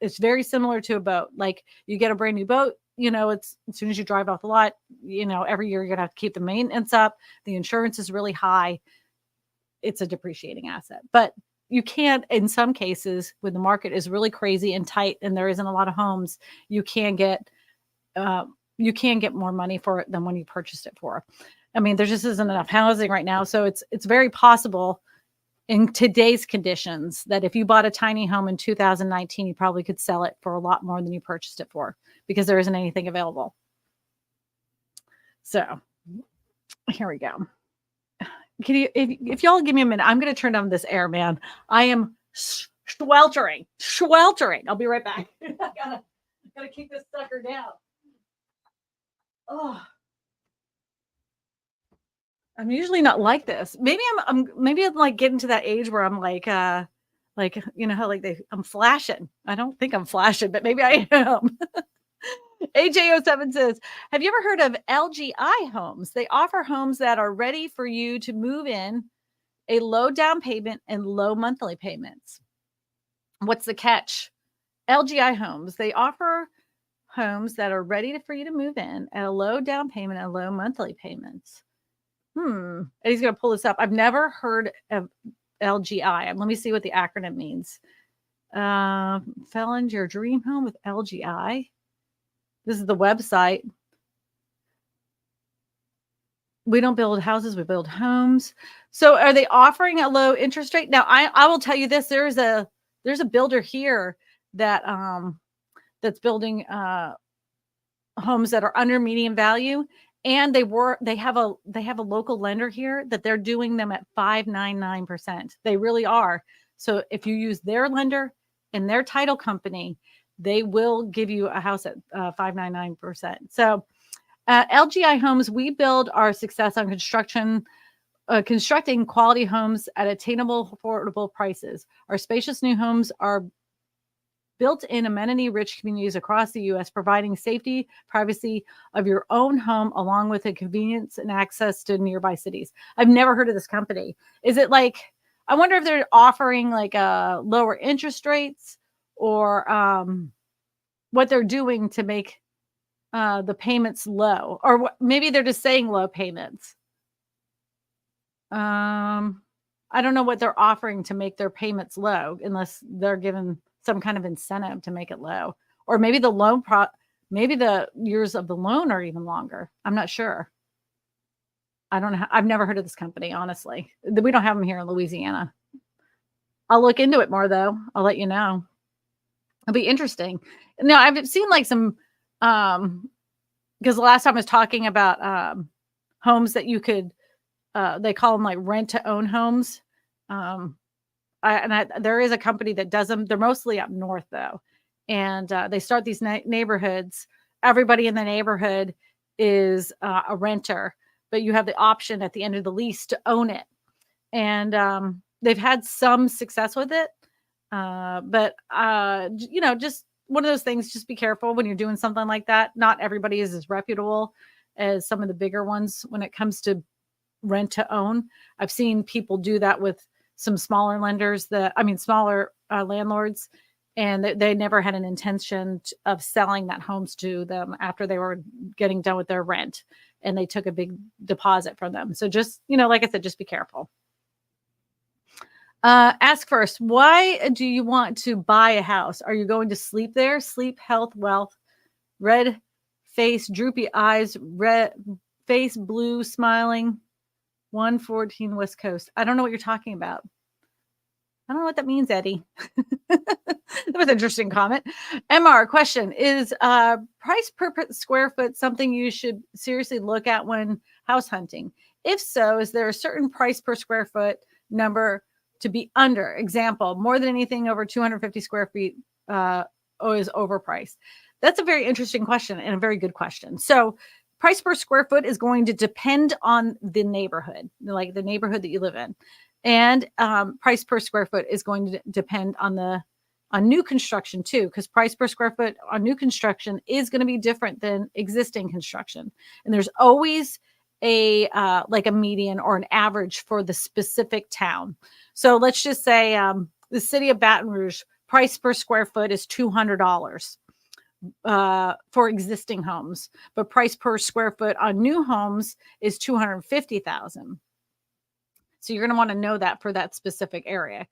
It's very similar to a boat. Like you get a brand new boat, you know, it's as soon as you drive off the lot, you know, every year you're going to have to keep the maintenance up. The insurance is really high. It's a depreciating asset, but you can't, in some cases, when the market is really crazy and tight and there isn't a lot of homes, you can get more money for it than when you purchased it for. I mean, there just isn't enough housing right now. So it's very possible in today's conditions that if you bought a tiny home in 2019, you probably could sell it for a lot more than you purchased it for, because there isn't anything available. So here we go. Can you, if y'all give me a minute, I'm going to turn on this air, man. I am sweltering. I'll be right back. I gotta keep this sucker down. Oh, I'm usually not like this. Maybe I'm like getting to that age where I'm like, you know how like I'm flashing. I don't think I'm flashing, but maybe I am. AJ07 says, have you ever heard of LGI Homes? They offer homes that are ready for you to move in, a low down payment and low monthly payments. What's the catch? LGI Homes, they offer homes that are ready for you to move in at a low down payment and low monthly payments. And he's going to pull this up. I've never heard of LGI. Let me see what the acronym means. Fell into your dream home with LGI. This is the website. We don't build houses, we build homes. So are they offering a low interest rate? Now, I will tell you this. There's a builder here that that's building homes that are under median value. And they have a local lender here that they're doing them at 5.99%. They really are. So if you use their lender and their title company, they will give you a house at 5.99%. So LGI Homes, we build our success on constructing quality homes at attainable, affordable prices. Our spacious new homes are built in amenity-rich communities across the U.S., providing safety, privacy of your own home, along with the convenience and access to nearby cities. I've never heard of this company. Is it like, I wonder if they're offering like lower interest rates, or what they're doing to make the payments low, or maybe they're just saying low payments. I don't know what they're offering to make their payments low, unless they're given some kind of incentive to make it low, or maybe maybe the years of the loan are even longer. I'm not sure. I don't know. I've never heard of this company, honestly. We don't have them here in Louisiana. I'll look into it more though. I'll let you know. It'll be interesting. Now, I've seen like some, um, because the last time I was talking about homes that you could, they call them like rent to own homes. Um, there is a company that does them. They're mostly up north though, and they start these neighborhoods. Everybody in the neighborhood is a renter, but you have the option at the end of the lease to own it. And they've had some success with it, but just one of those things. Just be careful when you're doing something like that. Not everybody is as reputable as some of the bigger ones when it comes to rent to own. I've seen people do that with some smaller lenders smaller landlords, and they never had an intention of selling that homes to them after they were getting done with their rent, and they took a big deposit from them. So just, like I said, just be careful. Ask first, why do you want to buy a house? Are you going to sleep there? Sleep, health, wealth, red face, droopy eyes, red face, blue, smiling. 114 West Coast. I don't know what you're talking about. I don't know what that means, Eddie. That was an interesting comment. MR, question, is price per square foot something you should seriously look at when house hunting? If so, is there a certain price per square foot number to be under? Example, more than anything over 250 square feet is overpriced. That's a very interesting question and a very good question. So price per square foot is going to depend on the neighborhood, like the neighborhood that you live in. And price per square foot is going to depend on new construction too, because price per square foot on new construction is going to be different than existing construction. And there's always a median or an average for the specific town. So let's just say the city of Baton Rouge, price per square foot is $200 for existing homes, but price per square foot on new homes is $250,000. So you're going to want to know that for that specific area.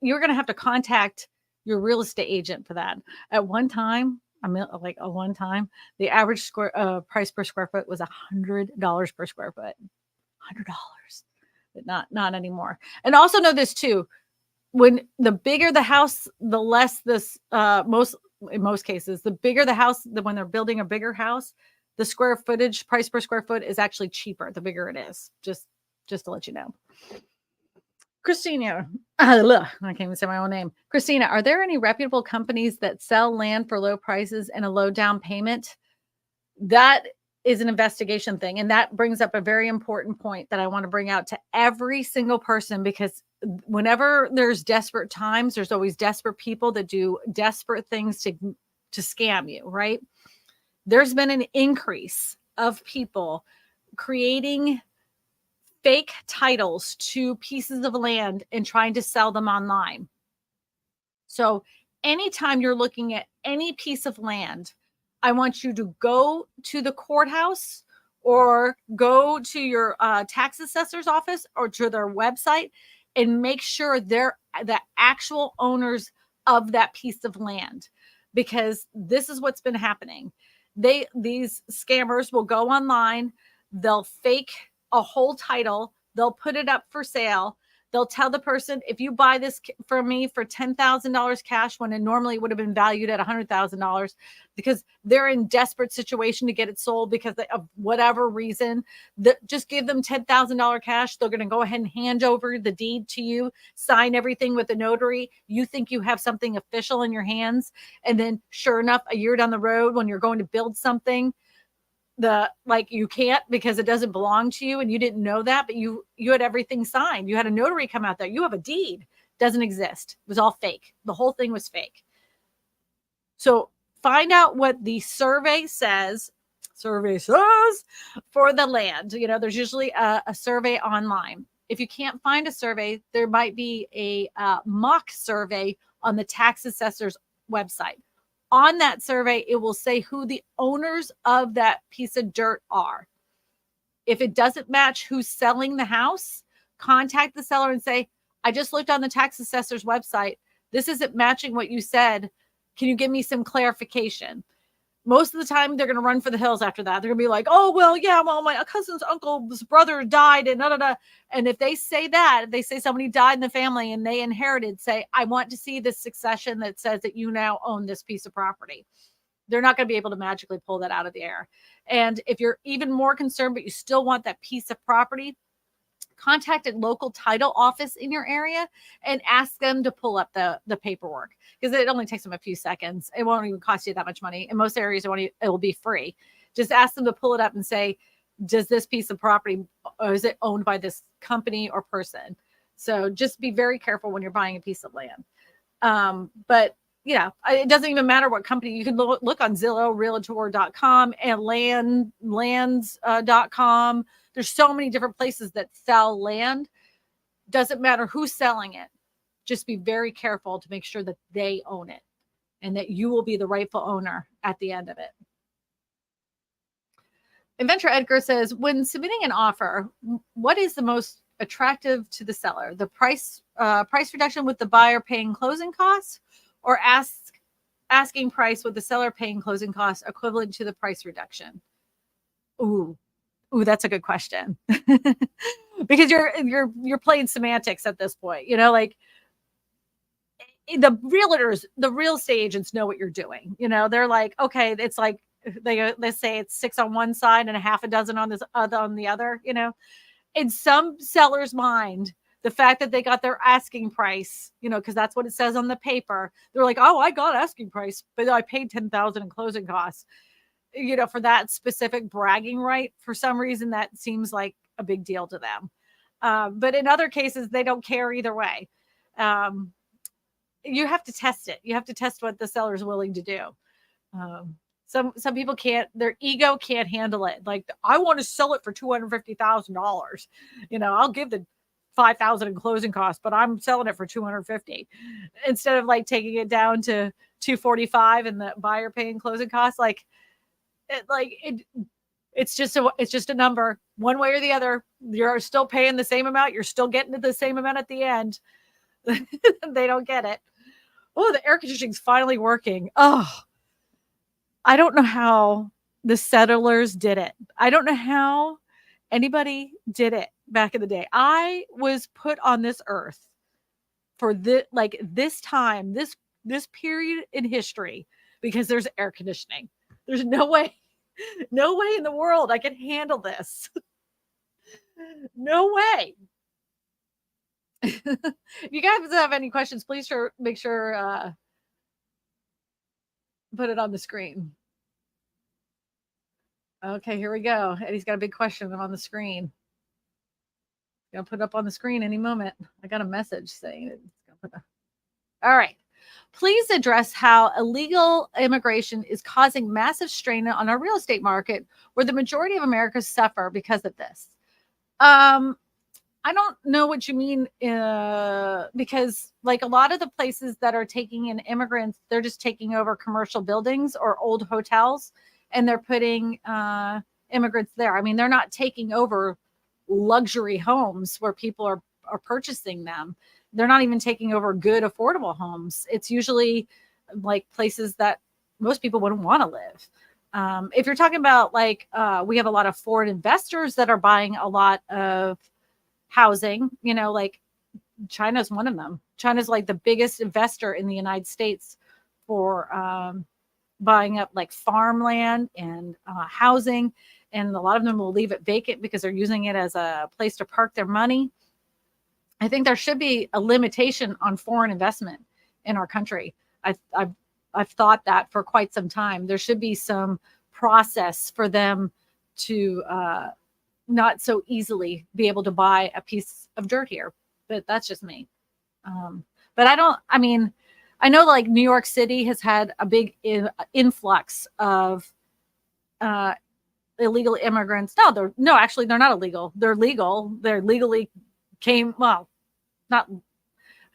You're going to have to contact your real estate agent for that. At one time, the average price per square foot was $100 per square foot. $100, but not anymore. And also know this too: when the bigger the house, the less this in most cases, the bigger the house, when they're building a bigger house, the square footage price per square foot is actually cheaper the bigger it is. Just to let you know. Kristina, I can't even say my own name. Kristina, are there any reputable companies that sell land for low prices and a low down payment? That is an investigation thing. And that brings up a very important point that I want to bring out to every single person, because whenever there's desperate times, there's always desperate people that do desperate things to scam you, right? There's been an increase of people creating fake titles to pieces of land and trying to sell them online. So anytime you're looking at any piece of land, I want you to go to the courthouse or go to your tax assessor's office or to their website and make sure they're the actual owners of that piece of land, because this is what's been happening. These scammers will go online, they'll fake a whole title, they'll put it up for sale. They'll tell the person, if you buy this from me for $10,000 cash, when it normally would have been valued at $100,000, because they're in desperate situation to get it sold because of whatever reason, just give them $10,000 cash. They're going to go ahead and hand over the deed to you, sign everything with the notary. You think you have something official in your hands. And then sure enough, a year down the road, when you're going to build something, you can't, because it doesn't belong to you and you didn't know that, but you had everything signed. You had a notary come out there. You have a deed. Doesn't exist. It was all fake. The whole thing was fake. So find out what the survey says for the land. There's usually a survey online. If you can't find a survey, there might be a mock survey on the tax assessor's website. On that survey, it will say who the owners of that piece of dirt are. If it doesn't match who's selling the house, contact the seller and say, I just looked on the tax assessor's website. This isn't matching what you said. Can you give me some clarification? Most of the time they're going to run for the hills after that. They're going to be like, oh, well, yeah, well, my cousin's uncle's brother died and da, da, da. And if they say that, if they say somebody died in the family and they inherited, say, I want to see this succession that says that you now own this piece of property. They're not going to be able to magically pull that out of the air. And if you're even more concerned, but you still want that piece of property, contact a local title office in your area and ask them to pull up the paperwork, because it only takes them a few seconds. It won't even cost you that much money. In most areas, it will be free. Just ask them to pull it up and say, does this piece of property, or is it owned by this company or person? So just be very careful when you're buying a piece of land. But it doesn't even matter what company. You can look on Zillow, Realtor.com, and lands.com. There's so many different places that sell land. Doesn't matter who's selling it. Just be very careful to make sure that they own it and that you will be the rightful owner at the end of it. Inventor Edgar says, when submitting an offer, what is the most attractive to the seller? The price reduction with the buyer paying closing costs, or asking price with the seller paying closing costs equivalent to the price reduction? Ooh, that's a good question. Because you're playing semantics at this point. Like the realtors, the real estate agents know what you're doing. They're like, okay, it's like they say it's 6 on one side and a half a dozen on the other. In some sellers' mind, the fact that they got their asking price, because that's what it says on the paper, they're like, oh, I got asking price, but I paid $10,000 in closing costs. For that specific bragging right, for some reason, that seems like a big deal to them. But in other cases, they don't care either way. You have to test it. You have to test what the seller is willing to do. Some people can't, their ego can't handle it. Like, I want to sell it for $250,000. I'll give the $5,000 in closing costs, but I'm selling it for $250,000 instead of like taking it down to $245,000 and the buyer paying closing costs. It's just a number, one way or the other. You're still paying the same amount. You're still getting the same amount at the end. They don't get it. Oh, the air conditioning's finally working. Oh, I don't know how the settlers did it. I don't know how anybody did it back in the day. I was put on this earth for this time, this period in history, because there's air conditioning. There's no way in the world I can handle this. No way. If you guys have any questions, please make sure put it on the screen. Okay, here we go. Eddie's got a big question on the screen. Gonna put it up on the screen any moment. I got a message saying it's gonna put all right. Please address how illegal immigration is causing massive strain on our real estate market, where the majority of Americans suffer because of this. I don't know what you mean, because like a lot of the places that are taking in immigrants, they're just taking over commercial buildings or old hotels, and they're putting immigrants there. I mean, they're not taking over luxury homes where people are purchasing them. They're not even taking over good, affordable homes. It's usually like places that most people wouldn't want to live. If you're talking about we have a lot of foreign investors that are buying a lot of housing, like China's one of them. China's like the biggest investor in the United States for buying up like farmland and housing. And a lot of them will leave it vacant because they're using it as a place to park their money. I think there should be a limitation on foreign investment in our country. I've thought that for quite some time. There should be some process for them to not so easily be able to buy a piece of dirt here. But that's just me. But I know like New York City has had a big influx of illegal immigrants. Actually, they're not illegal. They're legal. They're legally I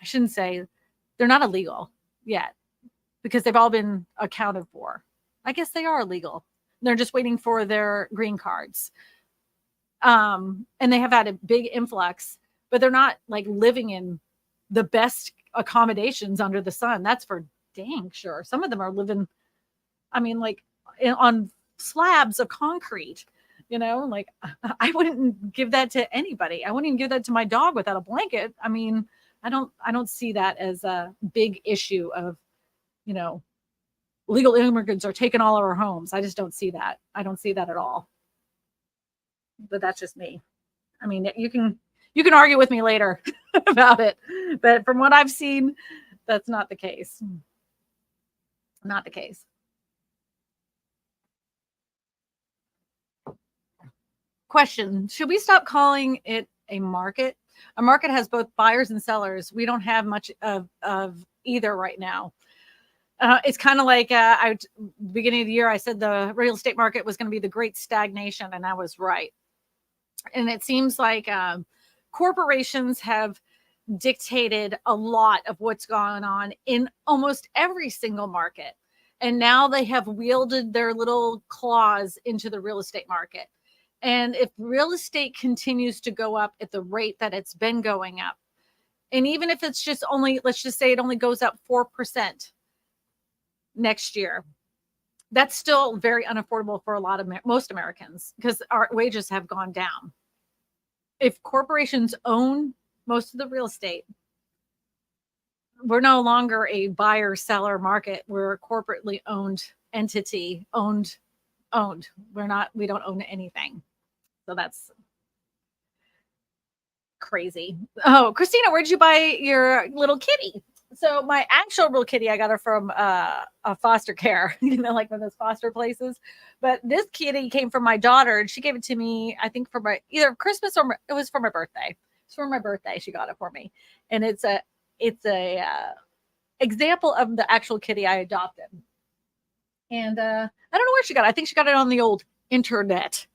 shouldn't say they're not illegal yet, because they've all been accounted for. I guess they are illegal. They're just waiting for their green cards. And they have had a big influx, but they're not like living in the best accommodations under the sun. That's for dang sure. Some of them are living, on slabs of concrete. Like I wouldn't give that to anybody. I wouldn't even give that to my dog without a blanket. I mean, I don't see that as a big issue of, you know, legal immigrants are taking all our homes. I just don't see that. I don't see that at all. But that's just me. I mean, you can argue with me later about it, but from what I've seen, that's not the case. Not the case. Question: should we stop calling it a market? A market has both buyers and sellers. We don't have much of either right now. It's kind of like beginning of the year, I said the real estate market was going to be the great stagnation, and I was right. And it seems like corporations have dictated a lot of what's going on in almost every single market. And now they have wielded their little claws into the real estate market. And if real estate continues to go up at the rate that it's been going up, and even if it's just only, let's just say it only goes up 4% next year, that's still very unaffordable for most Americans because our wages have gone down. If corporations own most of the real estate, we're no longer a buyer seller market. We're a corporately owned entity, owned. We don't own anything. So that's crazy. Oh, Kristina, where'd you buy your little kitty? So my actual real kitty, I got her from a foster care, like one of those foster places. But this kitty came from my daughter, and she gave it to me, I think, for my either Christmas or it was for my birthday. It's for my birthday. She got it for me, and it's a example of the actual kitty I adopted. And I don't know where she got it. I think she got it on the old internet,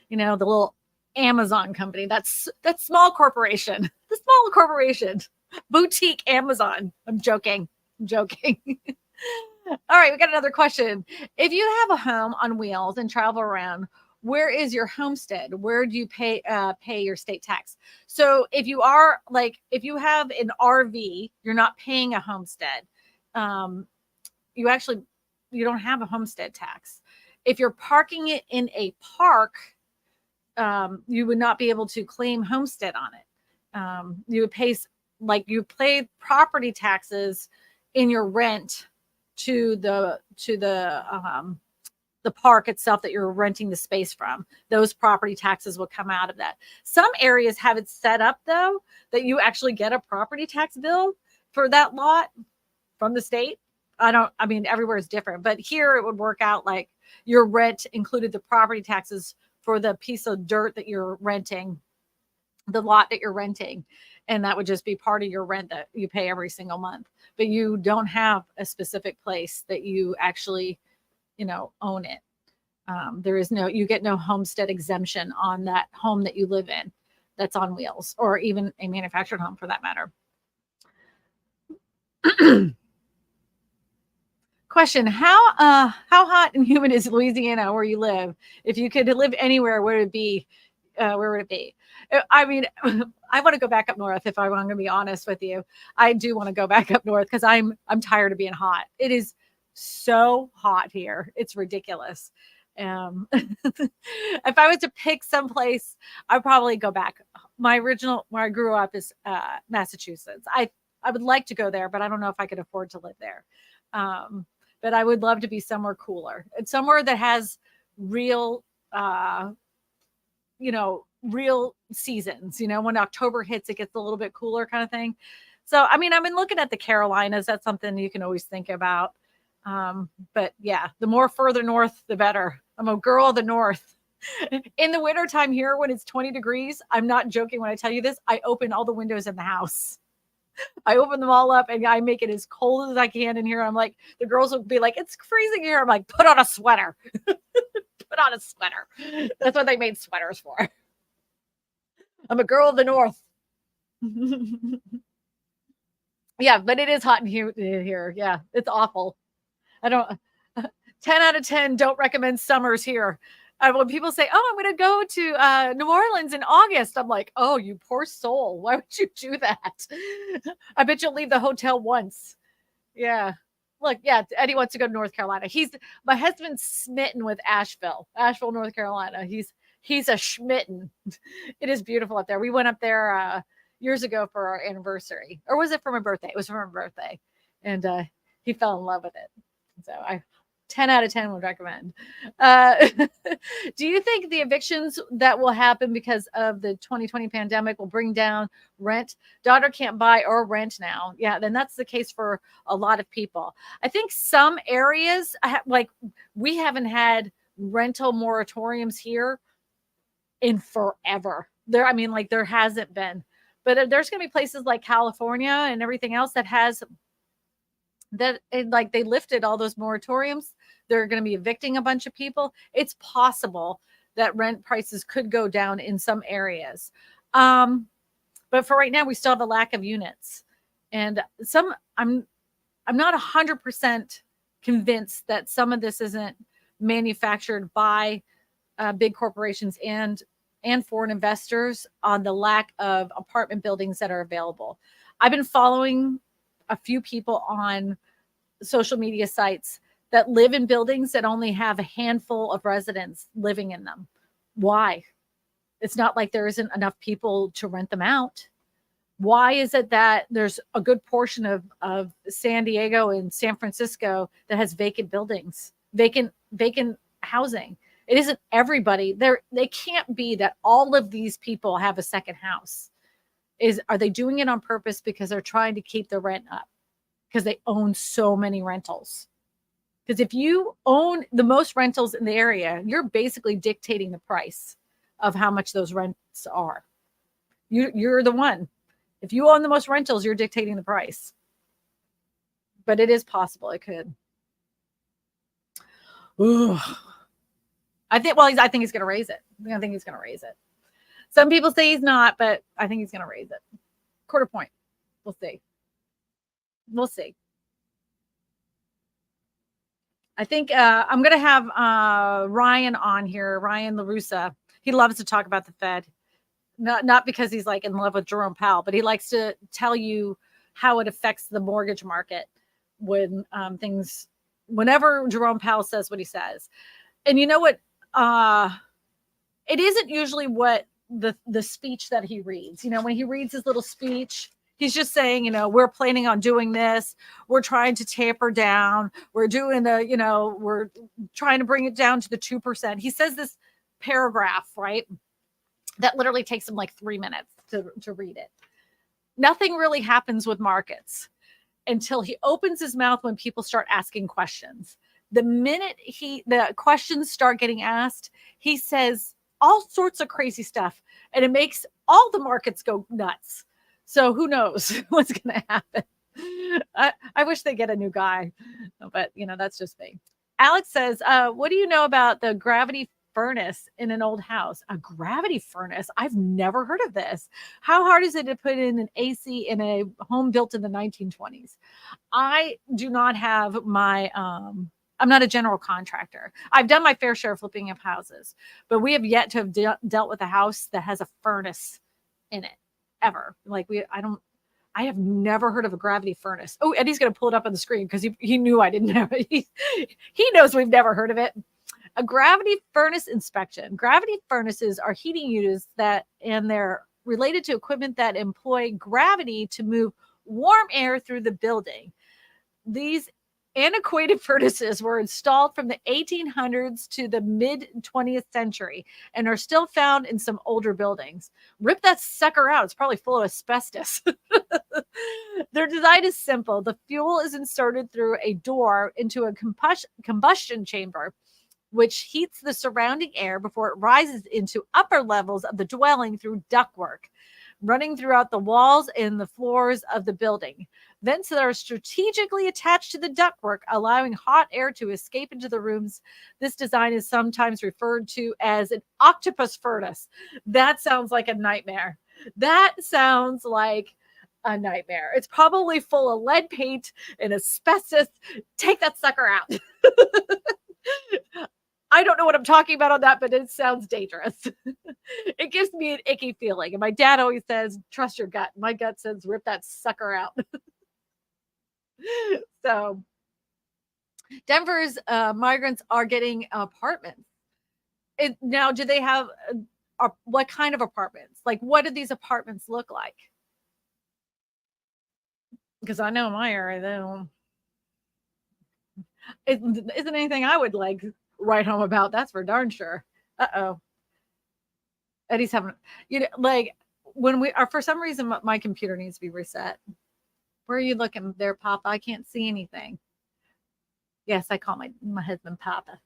the little Amazon company. That's small corporation, the small corporation. Boutique Amazon. I'm joking. All right, we got another question. If you have a home on wheels and travel around, where is your homestead? Where do you pay your state tax? So if you have an RV, you're not paying a homestead. You don't have a homestead tax. If you're parking it in a park, you would not be able to claim homestead on it. You would pay property taxes in your rent to the park itself that you're renting the space from. Those property taxes will come out of that. Some areas have it set up though that you actually get a property tax bill for that lot from the state. Everywhere is different, but here it would work out like your rent included the property taxes for the piece of dirt that you're renting, the lot that you're renting. And that would just be part of your rent that you pay every single month. But you don't have a specific place that you actually, own it. You get no homestead exemption on that home that you live in that's on wheels, or even a manufactured home for that matter. Question: how hot and humid is Louisiana where you live? If you could live anywhere, where would it be? Where would it be? I mean, I want to go back up north. If I'm going to be honest with you, I do want to go back up north because I'm tired of being hot. It is so hot here. It's ridiculous. If I was to pick someplace, I'd probably go back. My original where I grew up is Massachusetts. I would like to go there, but I don't know if I could afford to live there. But I would love to be somewhere cooler. It's somewhere that has real real seasons, when October hits, it gets a little bit cooler kind of thing. So, I've been looking at the Carolinas. That's something you can always think about. But yeah, the more further north, the better. I'm a girl of the north. In the wintertime here, when it's 20 degrees, I'm not joking when I tell you this, I open all the windows in the house. I open them all up and I make it as cold as I can in here. I'm like, the girls will be like, it's freezing here. I'm like, put on a sweater. Put on a sweater. That's what they made sweaters for. I'm a girl of the north. Yeah, but it is hot and humid here. Yeah, it's awful. I don't 10 out of 10 don't recommend summers here. When people say, "Oh, I'm going to go to New Orleans in August," I'm like, "Oh, you poor soul. Why would you do that?" I bet you'll leave the hotel once. Yeah. Look, yeah, Eddie wants to go to North Carolina. My husband's smitten with Asheville, North Carolina. He's a schmitten. It is beautiful up there. We went up there years ago for our anniversary, or was it for my birthday? It was for my birthday, and he fell in love with it. So I 10 out of 10 would recommend. Uh, do you think the evictions that will happen because of the 2020 pandemic will bring down rent? Daughter can't buy or rent now. Yeah, then that's the case for a lot of people. I think some areas, like we haven't had rental moratoriums here in forever. I mean, like there hasn't been. But there's going to be places like California and everything else that has like they lifted all those moratoriums. They're going to be evicting a bunch of people. It's possible that rent prices could go down in some areas. But for right now, we still have a lack of units. And I'm not 100% convinced that some of this isn't manufactured by big corporations and foreign investors on the lack of apartment buildings that are available. I've been following a few people on social media sites that live in buildings that only have a handful of residents living in them. Why? It's not like there isn't enough people to rent them out. Why is it that there's a good portion of San Diego and San Francisco that has vacant buildings, vacant housing? It isn't everybody. They can't be that all of these people have a second house. Are they doing it on purpose because they're trying to keep the rent up? Because they own so many rentals. Because if you own the most rentals in the area, you're basically dictating the price of how much those rents are. You're the one. If you own the most rentals, you're dictating the price. But it is possible it could. Ooh. I think he's going to raise it. I think he's going to raise it. Some people say he's not, but I think he's going to raise it. Quarter point. We'll see. We'll see. I think I'm going to have Ryan on here, Ryan LaRussa. He loves to talk about the Fed. Not because he's like in love with Jerome Powell, but he likes to tell you how it affects the mortgage market whenever Jerome Powell says what he says. And you know what? It isn't usually what the speech that he reads. When he reads his little speech, he's just saying, we're planning on doing this. We're trying to taper down. We're doing we're trying to bring it down to the 2%. He says this paragraph, right? That literally takes him like 3 minutes to read it. Nothing really happens with markets until he opens his mouth when people start asking questions. The minute the questions start getting asked, he says all sorts of crazy stuff, and it makes all the markets go nuts. So who knows what's going to happen? I wish they get a new guy, but that's just me. Alex says, what do you know about the gravity furnace in an old house? A gravity furnace? I've never heard of this. How hard is it to put in an AC in a home built in the 1920s? I do not have I'm not a general contractor. I've done my fair share of flipping of houses, but we have yet to have dealt with a house that has a furnace in it ever. I have never heard of a gravity furnace. Oh, Eddie's going to pull it up on the screen because he knew I didn't have it. He knows we've never heard of it. A gravity furnace inspection. Gravity furnaces are heating units and they're related to equipment that employ gravity to move warm air through the building. These antiquated furnaces were installed from the 1800s to the mid 20th century and are still found in some older buildings. Rip that sucker out. It's probably full of asbestos. Their design is simple. The fuel is inserted through a door into a combustion chamber, which heats the surrounding air before it rises into upper levels of the dwelling through ductwork running throughout the walls and the floors of the building. Vents that are strategically attached to the ductwork, allowing hot air to escape into the rooms. This design is sometimes referred to as an octopus furnace. That sounds like a nightmare. It's probably full of lead paint and asbestos. Take that sucker out. I don't know what I'm talking about on that, but it sounds dangerous. It gives me an icky feeling. And my dad always says, trust your gut. My gut says, rip that sucker out. So Denver's migrants are getting apartments. Now, do they have what kind of apartments? Like, what do these apartments look like? Because I know in my area, they don't. It isn't anything I would like write home about. That's for darn sure. Uh-oh. Eddie's having, like when we are, for some reason, my computer needs to be reset. Where are you looking there, Papa? I can't see anything. Yes, I call my husband Papa.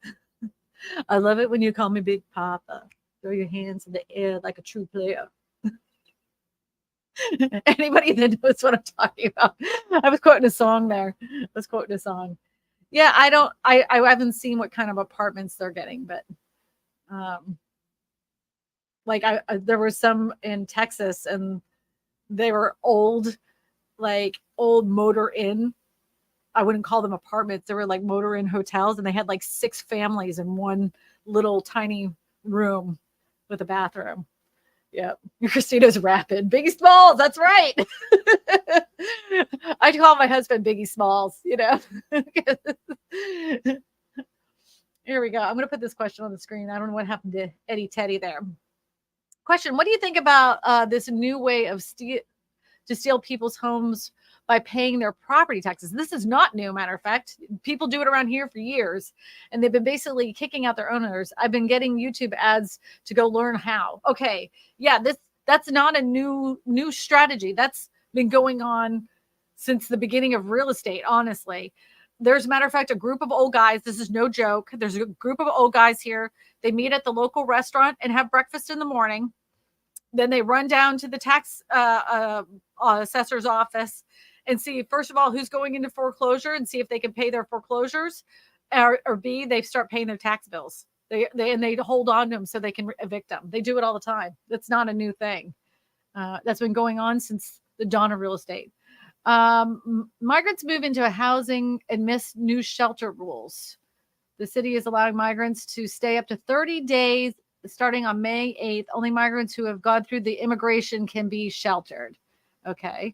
I love it when you call me Big Papa. Throw your hands in the air like a true player. Anybody that knows what I'm talking about. I was quoting a song there. I was quoting a song. Yeah, I haven't seen what kind of apartments they're getting, but like there were some in Texas and they were old, like old motor inn. I wouldn't call them apartments. They were like motor inn hotels, and they had like 6 families in one little tiny room with a bathroom. Yep. Christina's rapid. Biggie Smalls. That's right. I call my husband Biggie Smalls, Here we go. I'm going to put this question on the screen. I don't know what happened to Eddie Teddy there. Question. What do you think about this new way of to steal people's homes by paying their property taxes? This is not new, matter of fact. People do it around here for years, and they've been basically kicking out their owners. I've been getting YouTube ads to go learn how. Okay, yeah, that's not a new strategy. That's been going on since the beginning of real estate, honestly. There's a matter of fact, a group of old guys. This is no joke. There's a group of old guys here. They meet at the local restaurant and have breakfast in the morning. Then they run down to the tax assessor's office and see, first of all, who's going into foreclosure and see if they can pay their foreclosures, or B, they start paying their tax bills. They hold on to them so they can evict them. They do it all the time. That's not a new thing. That's been going on since the dawn of real estate. Migrants move into a housing and miss new shelter rules. The city is allowing migrants to stay up to 30 days starting on May 8th. Only migrants who have gone through the immigration can be sheltered. Okay.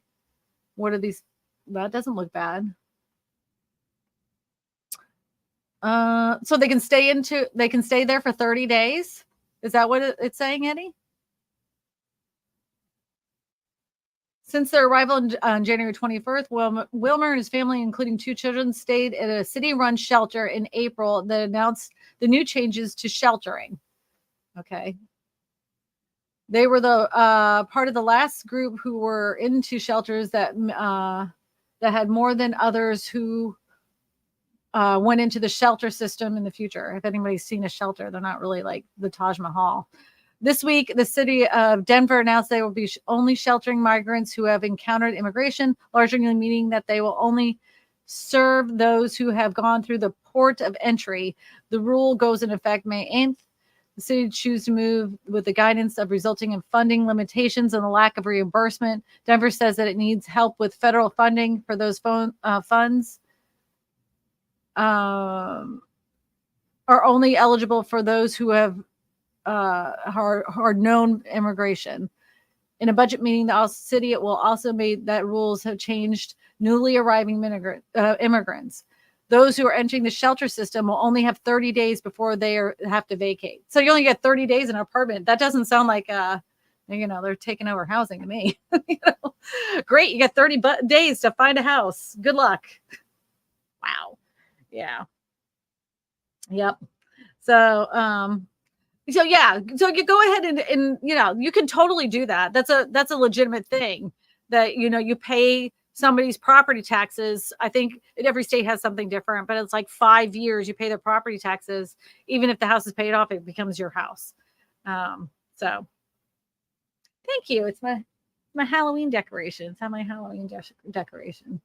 What are these? That doesn't look bad. So they can stay there for 30 days. Is that what it's saying, Eddie? Since their arrival on January 21st, Wilmer and his family, including 2 children, stayed at a city-run shelter in April that announced the new changes to sheltering. Okay. They were the part of the last group who were into shelters that had more than others who went into the shelter system in the future. If anybody's seen a shelter, they're not really like the Taj Mahal. This week, the city of Denver announced they will be only sheltering migrants who have encountered immigration, largely meaning that they will only serve those who have gone through the port of entry. The rule goes in effect May 8th. The city chooses to move with the guidance of resulting in funding limitations and the lack of reimbursement. Denver says that it needs help with federal funding for those funds. Are only eligible for those who have known immigration. In a budget meeting, the city will also made that rules have changed newly arriving immigrants. Those who are entering the shelter system will only have 30 days before they have to vacate. So you only get 30 days in an apartment. That doesn't sound like they're taking over housing to me. Great, you got 30 days to find a house. Good luck. Wow. Yeah. Yep. So yeah, so you go ahead and you can totally do that. That's a legitimate thing that you pay somebody's property taxes. I think every state has something different, but it's like 5 years you pay their property taxes. Even if the house is paid off, it becomes your house. So thank you. It's my Halloween decoration. It's my Halloween decoration.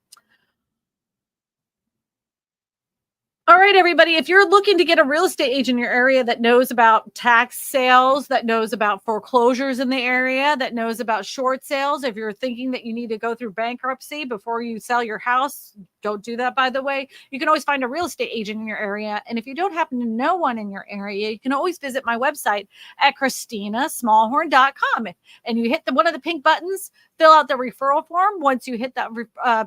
All right, everybody, if you're looking to get a real estate agent in your area that knows about tax sales, that knows about foreclosures in the area, that knows about short sales, if you're thinking that you need to go through bankruptcy before you sell your house, don't do that, by the way. You can always find a real estate agent in your area. And if you don't happen to know one in your area, you can always visit my website at KristinaSmallhorn.com. And you hit one of the pink buttons, fill out the referral form. Once you hit that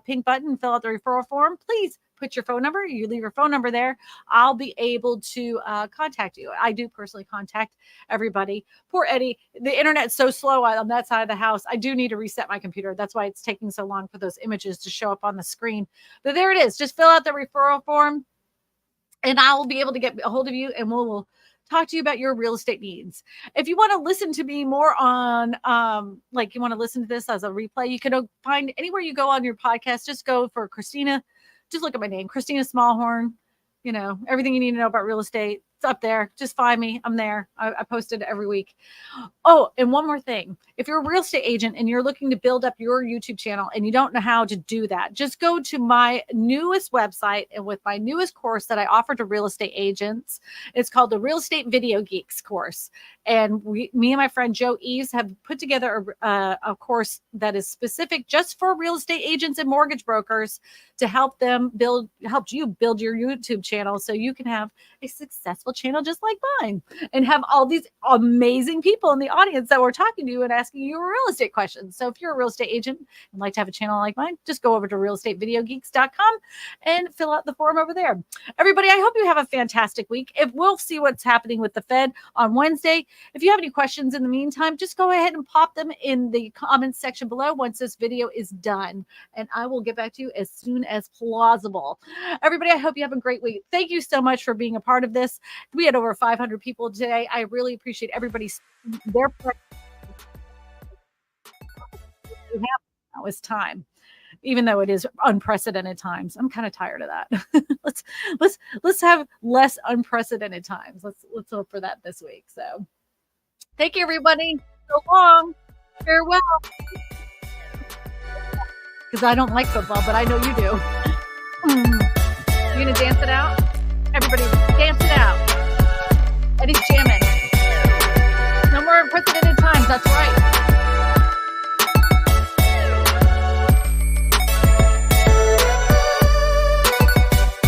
pink button, fill out the referral form, please put your phone number, you leave your phone number there, I'll be able to contact you. I do personally contact everybody. Poor Eddie, the internet's so slow on that side of the house. I do need to reset my computer. That's why it's taking so long for those images to show up on the screen. But there it is. Just fill out the referral form and I will be able to get a hold of you and we'll talk to you about your real estate needs. If you want to listen to me more on, like you want to listen to this as a replay, you can find anywhere you go on your podcast, just go for Kristina. Just look at my name, Kristina Smallhorn. You know, everything you need to know about real estate. It's up there. Just find me. I'm there. I post it every week. Oh, and one more thing. If you're a real estate agent and you're looking to build up your YouTube channel and you don't know how to do that, just go to my newest website and with my newest course that I offer to real estate agents. It's called the Real Estate Video Geeks course. And me and my friend Joe Eves have put together a course that is specific just for real estate agents and mortgage brokers to help you build your YouTube channel so you can have a successful channel just like mine and have all these amazing people in the audience that we're talking to and asking you real estate questions. So if you're a real estate agent and like to have a channel like mine, just go over to realestatevideogeeks.com and fill out the form over there. Everybody, I hope you have a fantastic week. We'll see what's happening with the Fed on Wednesday. If you have any questions in the meantime, just go ahead and pop them in the comments section below once this video is done, and I will get back to you as soon as plausible. Everybody, I hope you have a great week. Thank you so much for being a part of this. We had over 500 people today. I really appreciate everybody's now is time, even though it is unprecedented times. I'm kind of tired of that. let's have less unprecedented times. Let's hope for that this week. So thank you, everybody. So long. Farewell. Because I don't like football, but I know you do. You gonna dance it out? Everybody dance it out. Eddie's jamming. No more unprecedented times. That's right.